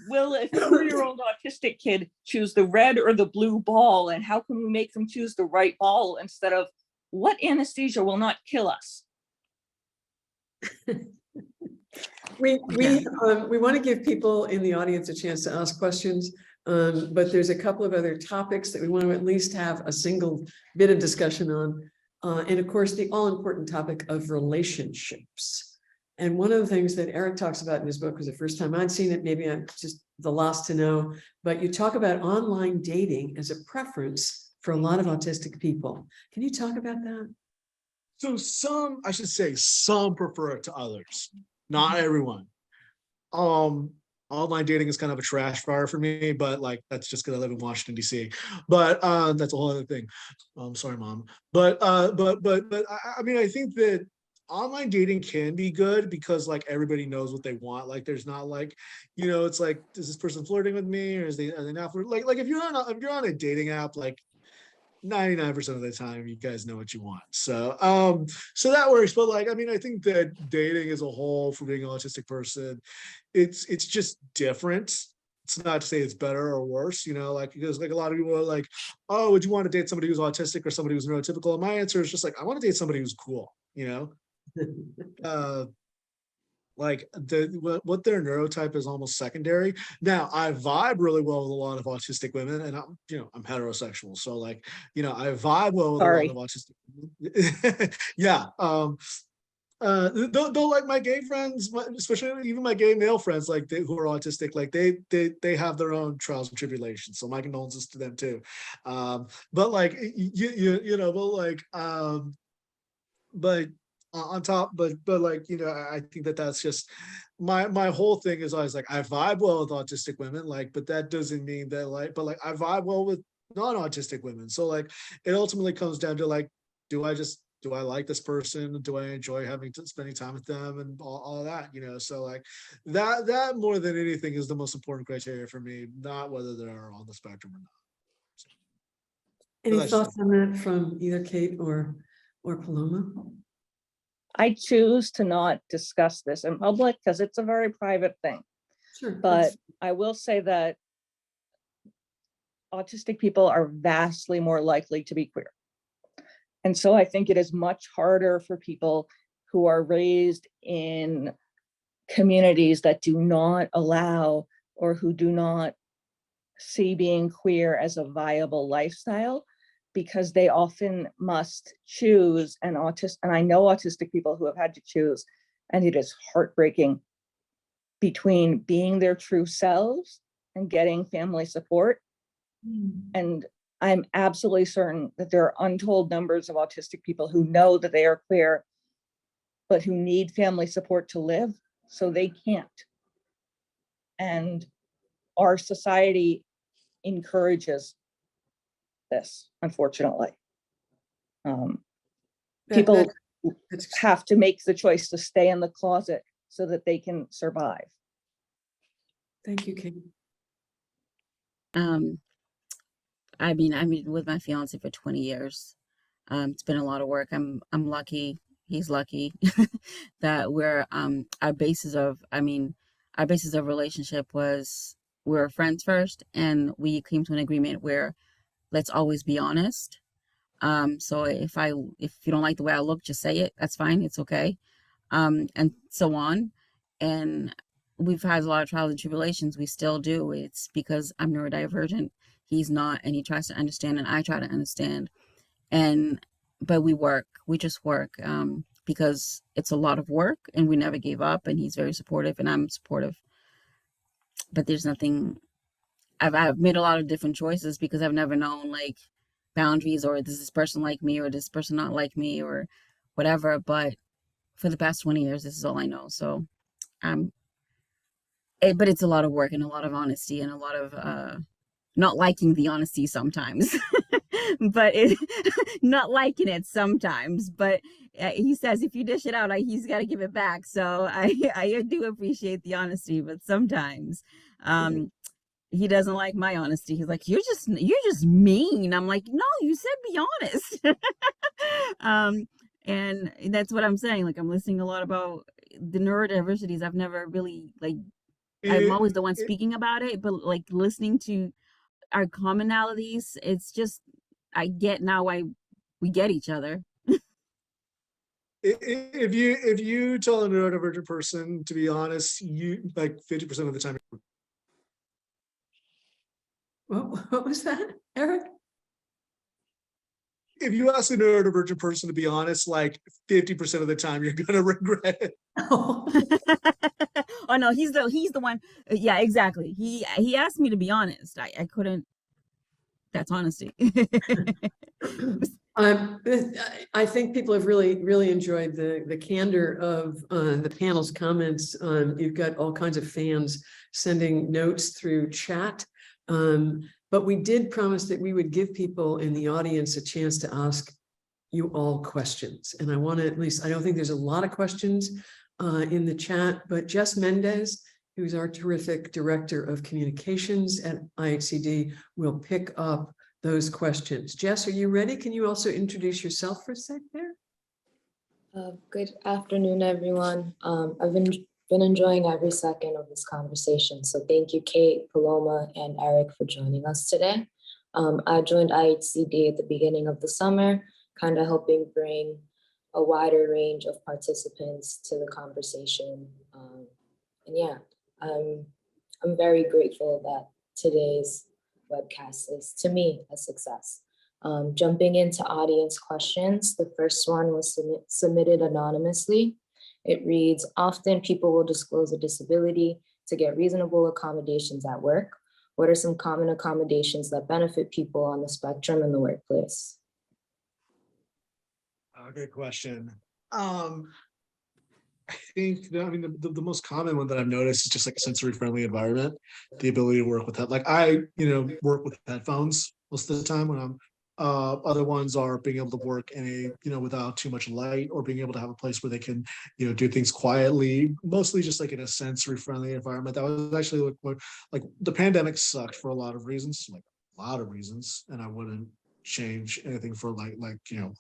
will a 4-year-old autistic kid choose the red or the blue ball? And how can we make them choose the right ball instead of what anesthesia will not kill us? We want to give people in the audience a chance to ask questions, but there's a couple of other topics that we want to at least have a single bit of discussion on. And of course, the all-important topic of relationships. And one of the things that Eric talks about in his book was the first time I'd seen it, maybe I'm just the last to know, but you talk about online dating as a preference for a lot of autistic people. Can you talk about that? So I should say some prefer it to others, not everyone. Online dating is kind of a trash fire for me, but like that's just because I live in Washington D.C. But that's a whole other thing. Sorry, Mom. But I mean, I think that online dating can be good because like everybody knows what they want. Like there's not like, it's like, is this person flirting with me or are they not flirting? Like if you're on a dating app, like 99% of the time you guys know what you want. So that works. But like, I mean, I think that dating as a whole for being an autistic person, it's just different. It's not to say it's better or worse, like, because like a lot of people are like, oh, would you want to date somebody who's autistic or somebody who's neurotypical? And my answer is just like, I want to date somebody who's cool, like what their neurotype is almost secondary. Now I vibe really well with a lot of autistic women, and I'm heterosexual, so like I vibe well with a lot of autistic women. Yeah. Though like my gay friends, especially even my gay male friends, like who are autistic, like they have their own trials and tribulations. So my condolences to them too. But like but on top, but like I think that's just my whole thing is always like I vibe well with autistic women, like, but that doesn't mean that like, but like I vibe well with non-autistic women. So like it ultimately comes down to like, do I like this person? Do I enjoy spending time with them and all of that, So like that more than anything is the most important criteria for me, not whether they're on the spectrum or not. Any thoughts on that from either Kate or Paloma? I choose to not discuss this in public because it's a very private thing. Sure. But I will say that autistic people are vastly more likely to be queer. And so I think it is much harder for people who are raised in communities that do not allow or who do not see being queer as a viable lifestyle, because they often must choose and I know autistic people who have had to choose, and it is heartbreaking, between being their true selves and getting family support. And I'm absolutely certain that there are untold numbers of autistic people who know that they are queer, but who need family support to live, so they can't. And our society encourages this, unfortunately. People have to make the choice to stay in the closet so that they can survive. Thank you, Kate. I've been with my fiance for 20 years. It's been a lot of work. I'm lucky. He's lucky that our basis of relationship was we're friends first, and we came to an agreement where let's always be honest. So if you don't like the way I look, just say it. That's fine. It's okay. And so on. And we've had a lot of trials and tribulations. We still do. It's because I'm neurodivergent. He's not, and he tries to understand, and I try to understand. And but we just work, because it's a lot of work, and we never gave up. And he's very supportive, and I'm supportive. But there's nothing. I've made a lot of different choices because I've never known like boundaries, or does this person like me, or does this person not like me, or whatever. But for the past 20 years, this is all I know. So but it's a lot of work and a lot of honesty and a lot of not liking the honesty sometimes, but not liking it sometimes. But he says if you dish it out, he's got to give it back. So I do appreciate the honesty, but sometimes he doesn't like my honesty. He's like, you're just mean. I'm like, no, you said be honest. And that's what I'm saying. Like, I'm listening a lot about the neurodiversities. I've never really I'm always the one speaking about it, but like listening to our commonalities, it's just, I get now why we get each other. If you tell a neurodivergent person to be honest, you like 50% of the time. What was that, Eric? If you ask a neurodivergent person to be honest, like 50% of the time, you're gonna regret it. Oh. Oh no, he's the one. Yeah, exactly. He asked me to be honest. I couldn't. That's honesty. I think people have really enjoyed the candor of the panel's comments. You've got all kinds of fans sending notes through chat. But we did promise that we would give people in the audience a chance to ask you all questions. And I want to I don't think there's a lot of questions in the chat, but Jess Mendez, who's our terrific Director of Communications at IHCD, will pick up those questions. Jess, are you ready? Can you also introduce yourself for a sec there? Good afternoon, everyone. I've been enjoying every second of this conversation. So thank you, Kate, Paloma, and Eric for joining us today. I joined IHCD at the beginning of the summer, kind of helping bring a wider range of participants to the conversation. And yeah, I'm very grateful that today's webcast is, to me, a success. Jumping into audience questions, the first one was submitted anonymously. It reads, often people will disclose a disability to get reasonable accommodations at work. What are some common accommodations that benefit people on the spectrum in the workplace? Good question. I think the most common one that I've noticed is just like a sensory friendly environment, the ability to work with that. Like I work with headphones most of the time when I'm other ones are being able to work in a without too much light, or being able to have a place where they can do things quietly, mostly just like in a sensory friendly environment. That was actually like the pandemic sucked for a lot of reasons, and I wouldn't change anything for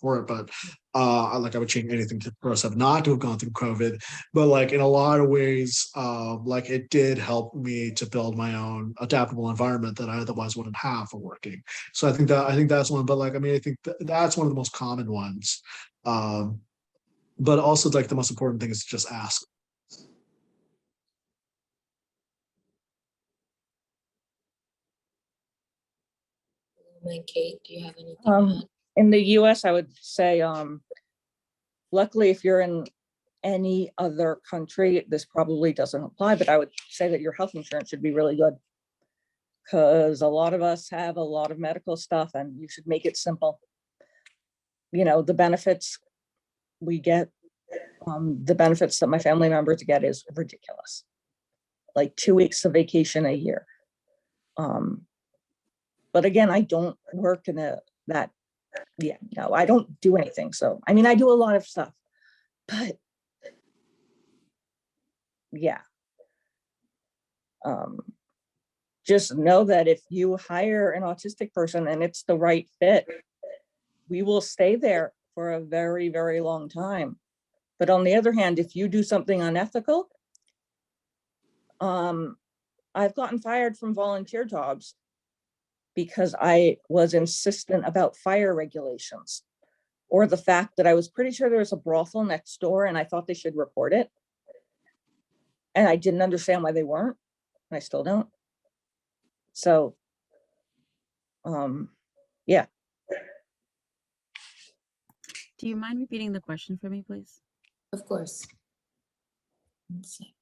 for it, but I would change anything for us not to have gone through COVID. But like in a lot of ways, like it did help me to build my own adaptable environment that I otherwise wouldn't have for working. So I think that's one. But I think that's one of the most common ones. But also like the most important thing is to just ask. And Kate, do you have anything? In the US, I would say, luckily, if you're in any other country, this probably doesn't apply, but I would say that your health insurance should be really good, because a lot of us have a lot of medical stuff, and you should make it simple. The benefits we get, the benefits that my family members get is ridiculous. Like 2 weeks of vacation a year. But again, I don't work in I don't do anything. So, I do a lot of stuff, but yeah. Just know that if you hire an autistic person and it's the right fit, we will stay there for a very, very long time. But on the other hand, if you do something unethical, I've gotten fired from volunteer jobs because I was insistent about fire regulations, or the fact that I was pretty sure there was a brothel next door and I thought they should report it. And I didn't understand why they weren't, and I still don't. So, yeah. Do you mind repeating the question for me, please? Of course. 1 second.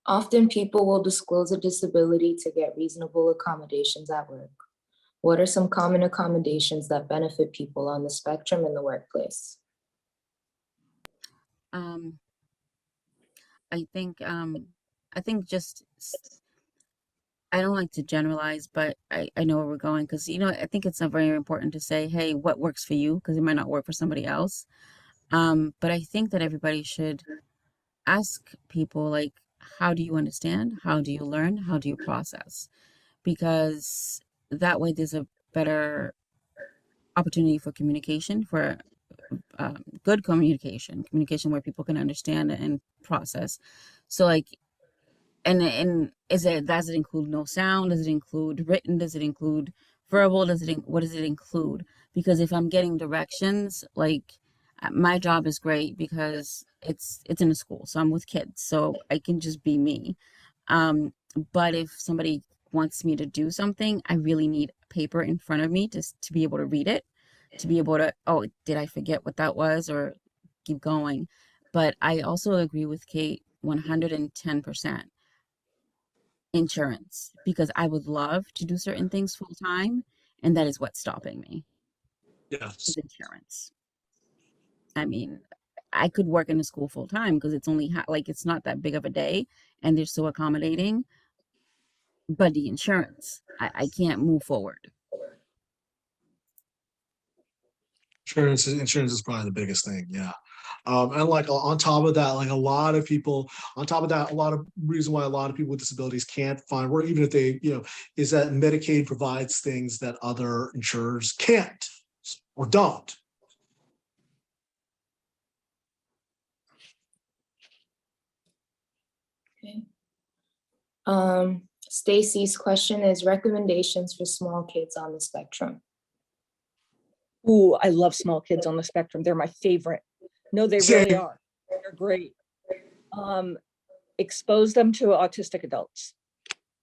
Often people will disclose a disability to get reasonable accommodations at work. What are some common accommodations that benefit people on the spectrum in the workplace? I think just I don't like to generalize, but I know where we're going because, I think it's very important to say, hey, what works for you? Because it might not work for somebody else. But I think that everybody should ask people, like, how do you understand? How do you learn? How do you process? Because that way there's a better opportunity for communication, for good communication where people can understand and process. So, like, and does it include no sound? Does it include written? Does it include verbal? What does it include? Because if I'm getting directions, like, my job is great because it's in a school, so I'm with kids, so I can just be me. But if somebody wants me to do something, I really need paper in front of me to be able to read it, to be able to, oh, did I forget what that was, or keep going. But I also agree with Kate 110%. Insurance, because I would love to do certain things full time, and that is what's stopping me, is Yes. insurance. I mean, I could work in a school full time because it's only like it's not that big of a day and they're so accommodating, but the insurance, I can't move forward. Insurance is probably the biggest thing. Yeah. And like on top of that, like a lot of people, on top of that, a lot of reason why a lot of people with disabilities can't find work, even if they, is that Medicaid provides things that other insurers can't or don't. Okay. Stacy's question is recommendations for small kids on the spectrum. Ooh, I love small kids on the spectrum. They're my favorite. No, they really Same. are. They're great. Expose them to autistic adults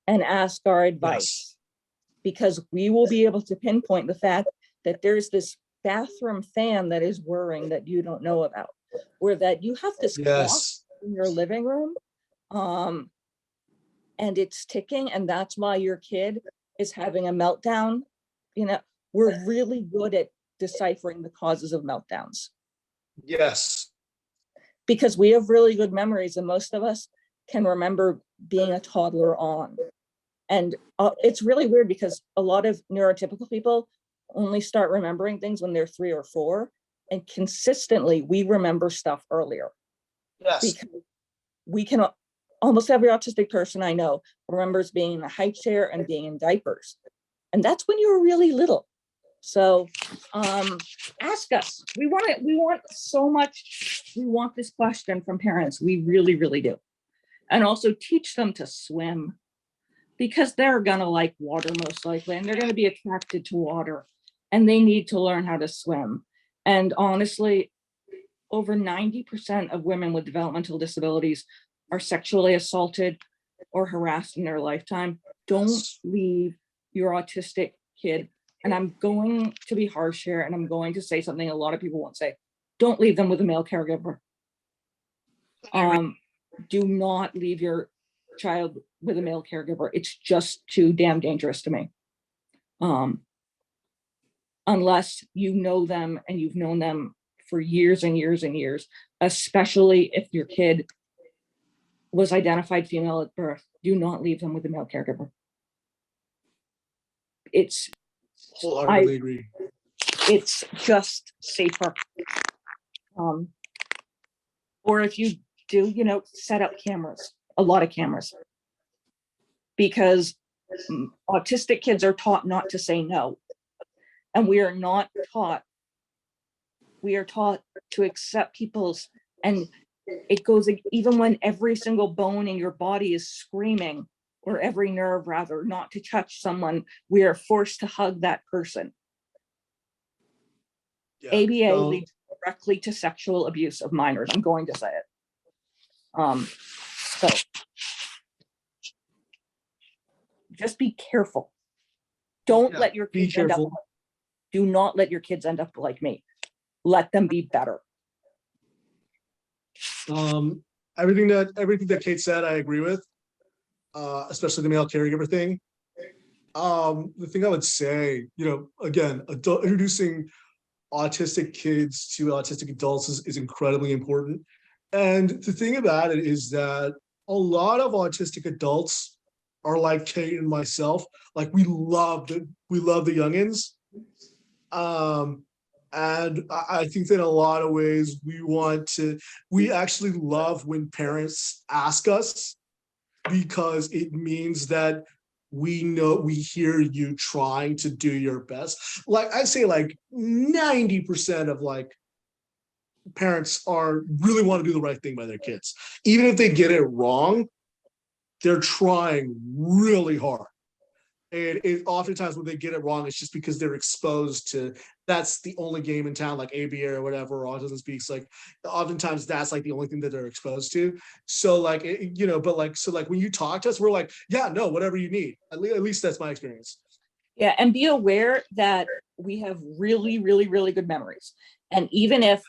and ask our advice, because we will be able to pinpoint the fact that there's this bathroom fan that is whirring that you don't know about, or that you have this clock Yes. in your living room, and it's ticking, and that's why your kid is having a meltdown. We're really good at deciphering the causes of meltdowns Yes. because we have really good memories, and most of us can remember being a toddler on. And it's really weird because a lot of neurotypical people only start remembering things when they're 3 or 4, and consistently we remember stuff earlier. Yes. Because we can, almost every autistic person I know remembers being in a high chair and being in diapers. And that's when you were really little. So ask us. We want so much. We want this question from parents. We really, really do. And also teach them to swim, because they're gonna like water most likely, and they're gonna be attracted to water, and they need to learn how to swim. And honestly, over 90% of women with developmental disabilities are sexually assaulted or harassed in their lifetime. Don't leave your autistic kid. And I'm going to be harsh here, and I'm going to say something a lot of people won't say. Don't leave them with a male caregiver. Do not leave your child with a male caregiver. It's just too damn dangerous to me. Unless you know them and you've known them for years and years and years, especially if your kid was identified female at birth, do not leave them with a male caregiver. Wholeheartedly agree. It's just safer. Or if you do, set up cameras, a lot of cameras, because autistic kids are taught not to say no. And we are not taught, we are taught to accept people's, and it goes even when every single bone in your body is screaming, or every nerve rather, not to touch someone, we are forced to hug that person. Yeah, ABA don't- leads directly to sexual abuse of minors. I'm going to say it. So just be careful. Don't Yeah, let your be kids end up. careful. Do not let your kids end up like me. Let them be better. Everything that Kate said, I agree with. Especially the male caregiver thing. The thing I would say, again, introducing autistic kids to autistic adults is incredibly important. And the thing about it is that a lot of autistic adults are like Kate and myself. Like we love the youngins. And I think that in a lot of ways we actually love when parents ask us, because it means that we hear you trying to do your best. Like I say, like 90% of like parents really want to do the right thing by their kids. Even if they get it wrong, they're trying really hard. And oftentimes when they get it wrong, it's just because they're exposed to, that's the only game in town, like ABA or whatever, or Autism Speaks. Like oftentimes that's like the only thing that they're exposed to. So like, so like when you talk to us, we're like, yeah, no, whatever you need. At least that's my experience. Yeah, and be aware that we have really, really, really good memories. And even if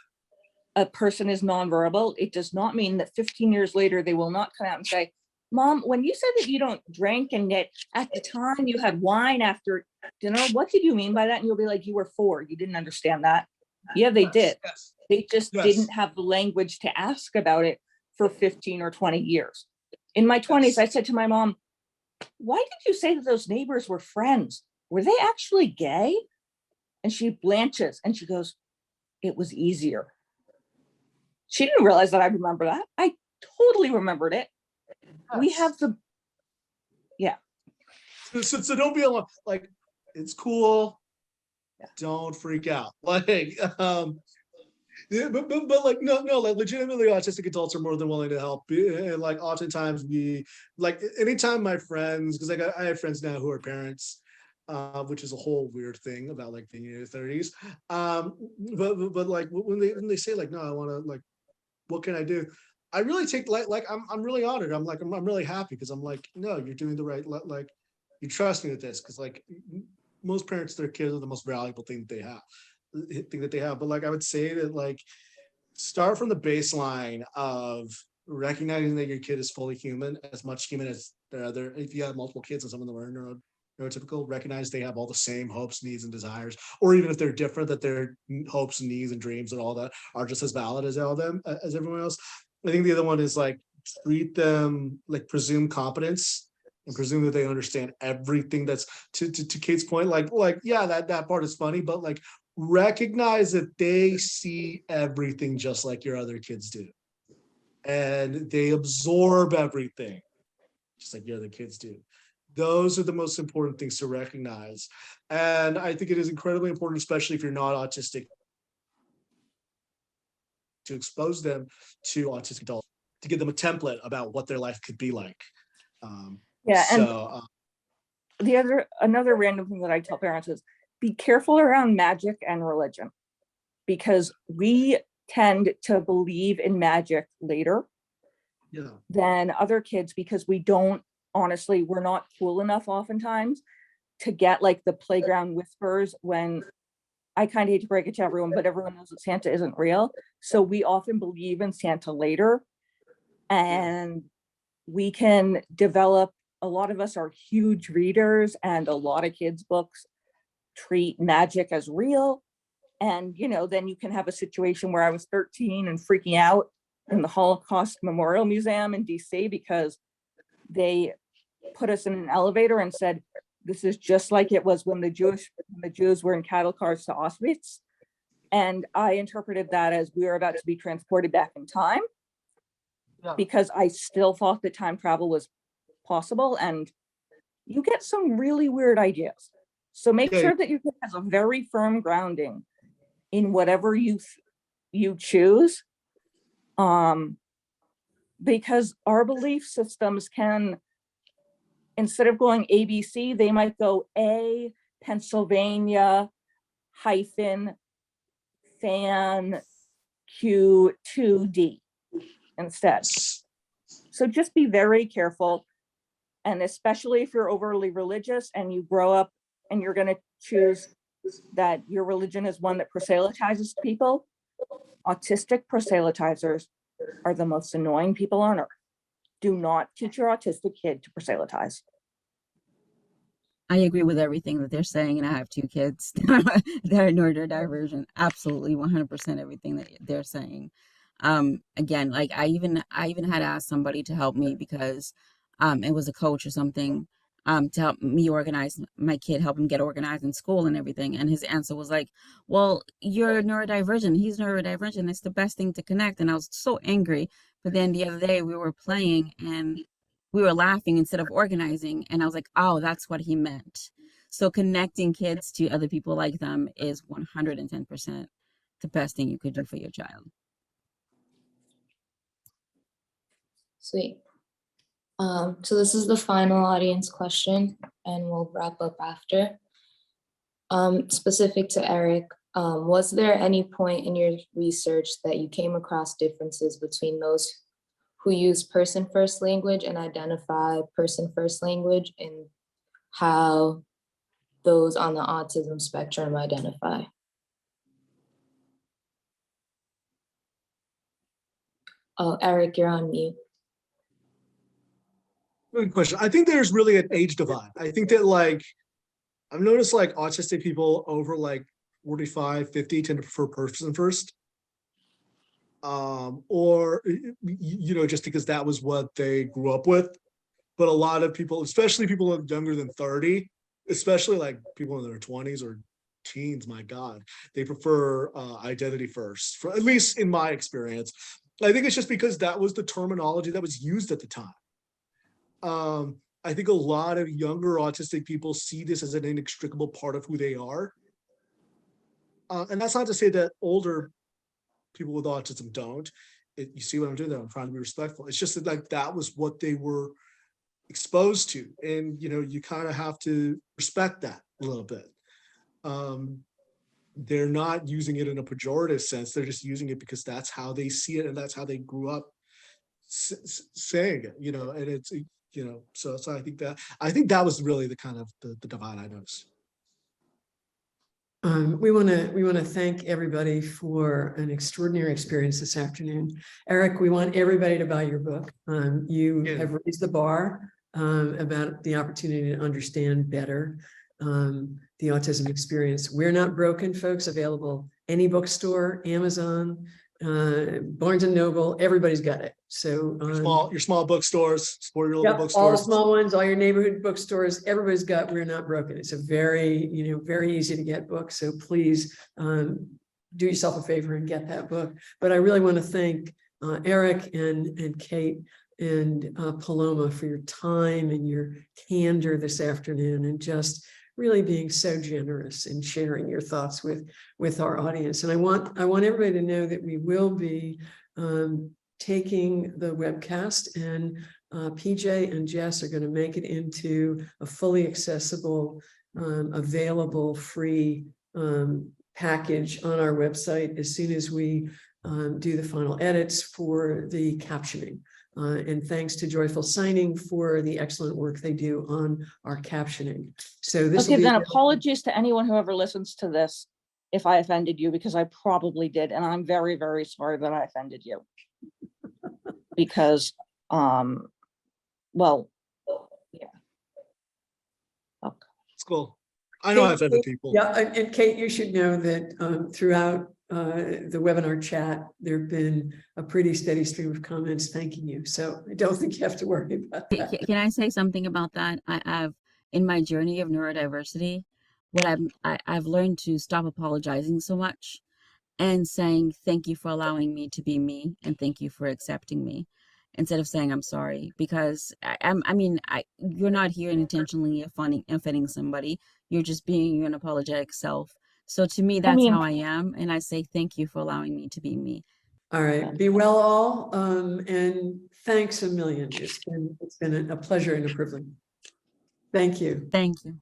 a person is nonverbal, it does not mean that 15 years later, they will not come out and say, Mom, when you said that you don't drink and that at the time you had wine after dinner, what did you mean by that? And you'll be like, you were 4, you didn't understand that. Yeah, they did. Yes. They just Yes. didn't have the language to ask about it for 15 or 20 years. In my 20s, I said to my mom, why did you say that those neighbors were friends? Were they actually gay? And she blanches and she goes, it was easier. She didn't realize that I remember that. I totally remembered it. We have the, yeah. So don't be alarmed. Like, it's cool. Yeah. Don't freak out. Like, yeah, but like, no, like legitimately autistic adults are more than willing to help. And like, oftentimes anytime my friends, because like I have friends now who are parents, which is a whole weird thing about like being in your 30s. But like when they say like, no, I want to, like, what can I do? I really take like I'm really honored. I'm really happy, because I'm like, no, you're doing the right, like you trust me with this, because like most parents, their kids are the most valuable thing that they have. But like I would say that, like, start from the baseline of recognizing that your kid is fully human, as much human as their other. If you have multiple kids and some of them are neurotypical, recognize they have all the same hopes, needs, and desires, or even if they're different, that their hopes and needs and dreams and all that are just as valid as as everyone else. I think the other one is like, treat them like, presume competence and presume that they understand everything. That's to Kate's point, like yeah, that part is funny, but like, recognize that they see everything just like your other kids do, and they absorb everything just like your other kids do. Those are the most important things to recognize. And I think it is incredibly important, especially if you're not autistic, to expose them to autistic adults, to give them a template about what their life could be like. Yeah, and so another random thing that I tell parents is, be careful around magic and religion, because we tend to believe in magic later yeah, than other kids, because we're not cool enough oftentimes to get like the playground whispers, when I kind of hate to break it to everyone, but everyone knows that Santa isn't real. So we often believe in Santa later, and we can develop, a lot of us are huge readers, and a lot of kids' books treat magic as real. And, then you can have a situation where I was 13 and freaking out in the Holocaust Memorial Museum in DC, because they put us in an elevator and said, this is just like it was when the Jews were in cattle cars to Auschwitz. And I interpreted that as we were about to be transported back in time, because I still thought that time travel was possible. And you get some really weird ideas. So make sure that your kid has a very firm grounding in whatever you choose. because our belief systems can, instead of going ABC, they might go A, Pennsylvania, hyphen, fan, Q, 2D instead. So just be very careful. And especially if you're overly religious and you grow up and you're going to choose that your religion is one that proselytizes people, autistic proselytizers are the most annoying people on earth. Do not teach your autistic kid to proselytize. I agree with everything that they're saying, and I have 2 kids that are neurodivergent. Absolutely, 100% everything that they're saying. Again, like I even had asked somebody to help me because it was a coach or something to help me organize my kid, help him get organized in school and everything. And his answer was like, "Well, you're neurodivergent. He's neurodivergent. It's the best thing to connect." And I was so angry. But then the other day we were playing and we were laughing instead of organizing. And I was like, oh, that's what he meant. So connecting kids to other people like them is 110% the best thing you could do for your child. Sweet. So this is the final audience question, and we'll wrap up after. Specific to Eric, was there any point in your research that you came across differences between those who use person-first language and identify person-first language, and how those on the autism spectrum identify? Oh, Eric, you're on mute. Good question. I think there's really an age divide. I think that like, I've noticed like autistic people over like 45, 50 tend to prefer person first. Or, you know, just because that was what they grew up with. But a lot of people, especially people younger than 30, especially like people in their 20s or teens, my God, they prefer identity first, for, at least in my experience. I think it's just because that was the terminology that was used at the time. I think a lot of younger autistic people see this as an inextricable part of who they are. And that's not to say that older people with autism don't. You see what I'm doing there? I'm trying to be respectful. It's just that like that was what they were exposed to. And, you know, you kind of have to respect that a little bit. They're not using it in a pejorative sense. They're just using it because that's how they see it and that's how they grew up saying it, you know, and it's, you know, so I think that was really the kind of the divide I noticed. We want to thank everybody for an extraordinary experience this afternoon. Eric, we want everybody to buy your book. You have raised the bar about the opportunity to understand better the autism experience. We're Not Broken, folks, available any bookstore, Amazon, Barnes and Noble, everybody's got it. So Your small bookstores, support your local bookstores. all the small ones, all your neighborhood bookstores, everybody's got We're Not Broken. It's a very, you know, very easy to get book. So please do yourself a favor and get that book. But I really want to thank Eric and Kate and Paloma for your time and your candor this afternoon, and just really being so generous and sharing your thoughts with our audience. And I want everybody to know that we will be taking the webcast, and PJ and Jess are going to make it into a fully accessible, available, free package on our website as soon as we do the final edits for the captioning. And thanks to Joyful Signing for the excellent work they do on our captioning. So this Okay, then apologies to anyone who ever listens to this if I offended you, because I probably did, and I'm very, very sorry that I offended you. Because, well, yeah. Okay. It's cool. I know I've offended people. Yeah, and Kate, you should know that throughout the webinar chat, there have been a pretty steady stream of comments thanking you. So I don't think you have to worry about that. Can I say something about that? I've in my journey of neurodiversity, what I've learned to stop apologizing so much and saying thank you for allowing me to be me, and thank you for accepting me, instead of saying I'm sorry, because you're not here intentionally offending somebody. You're just being your unapologetic self. So to me, that's how I am, and I say thank you for allowing me to be me. All right, be well all, and thanks a million. It's been a pleasure and a privilege. Thank you. Thank you.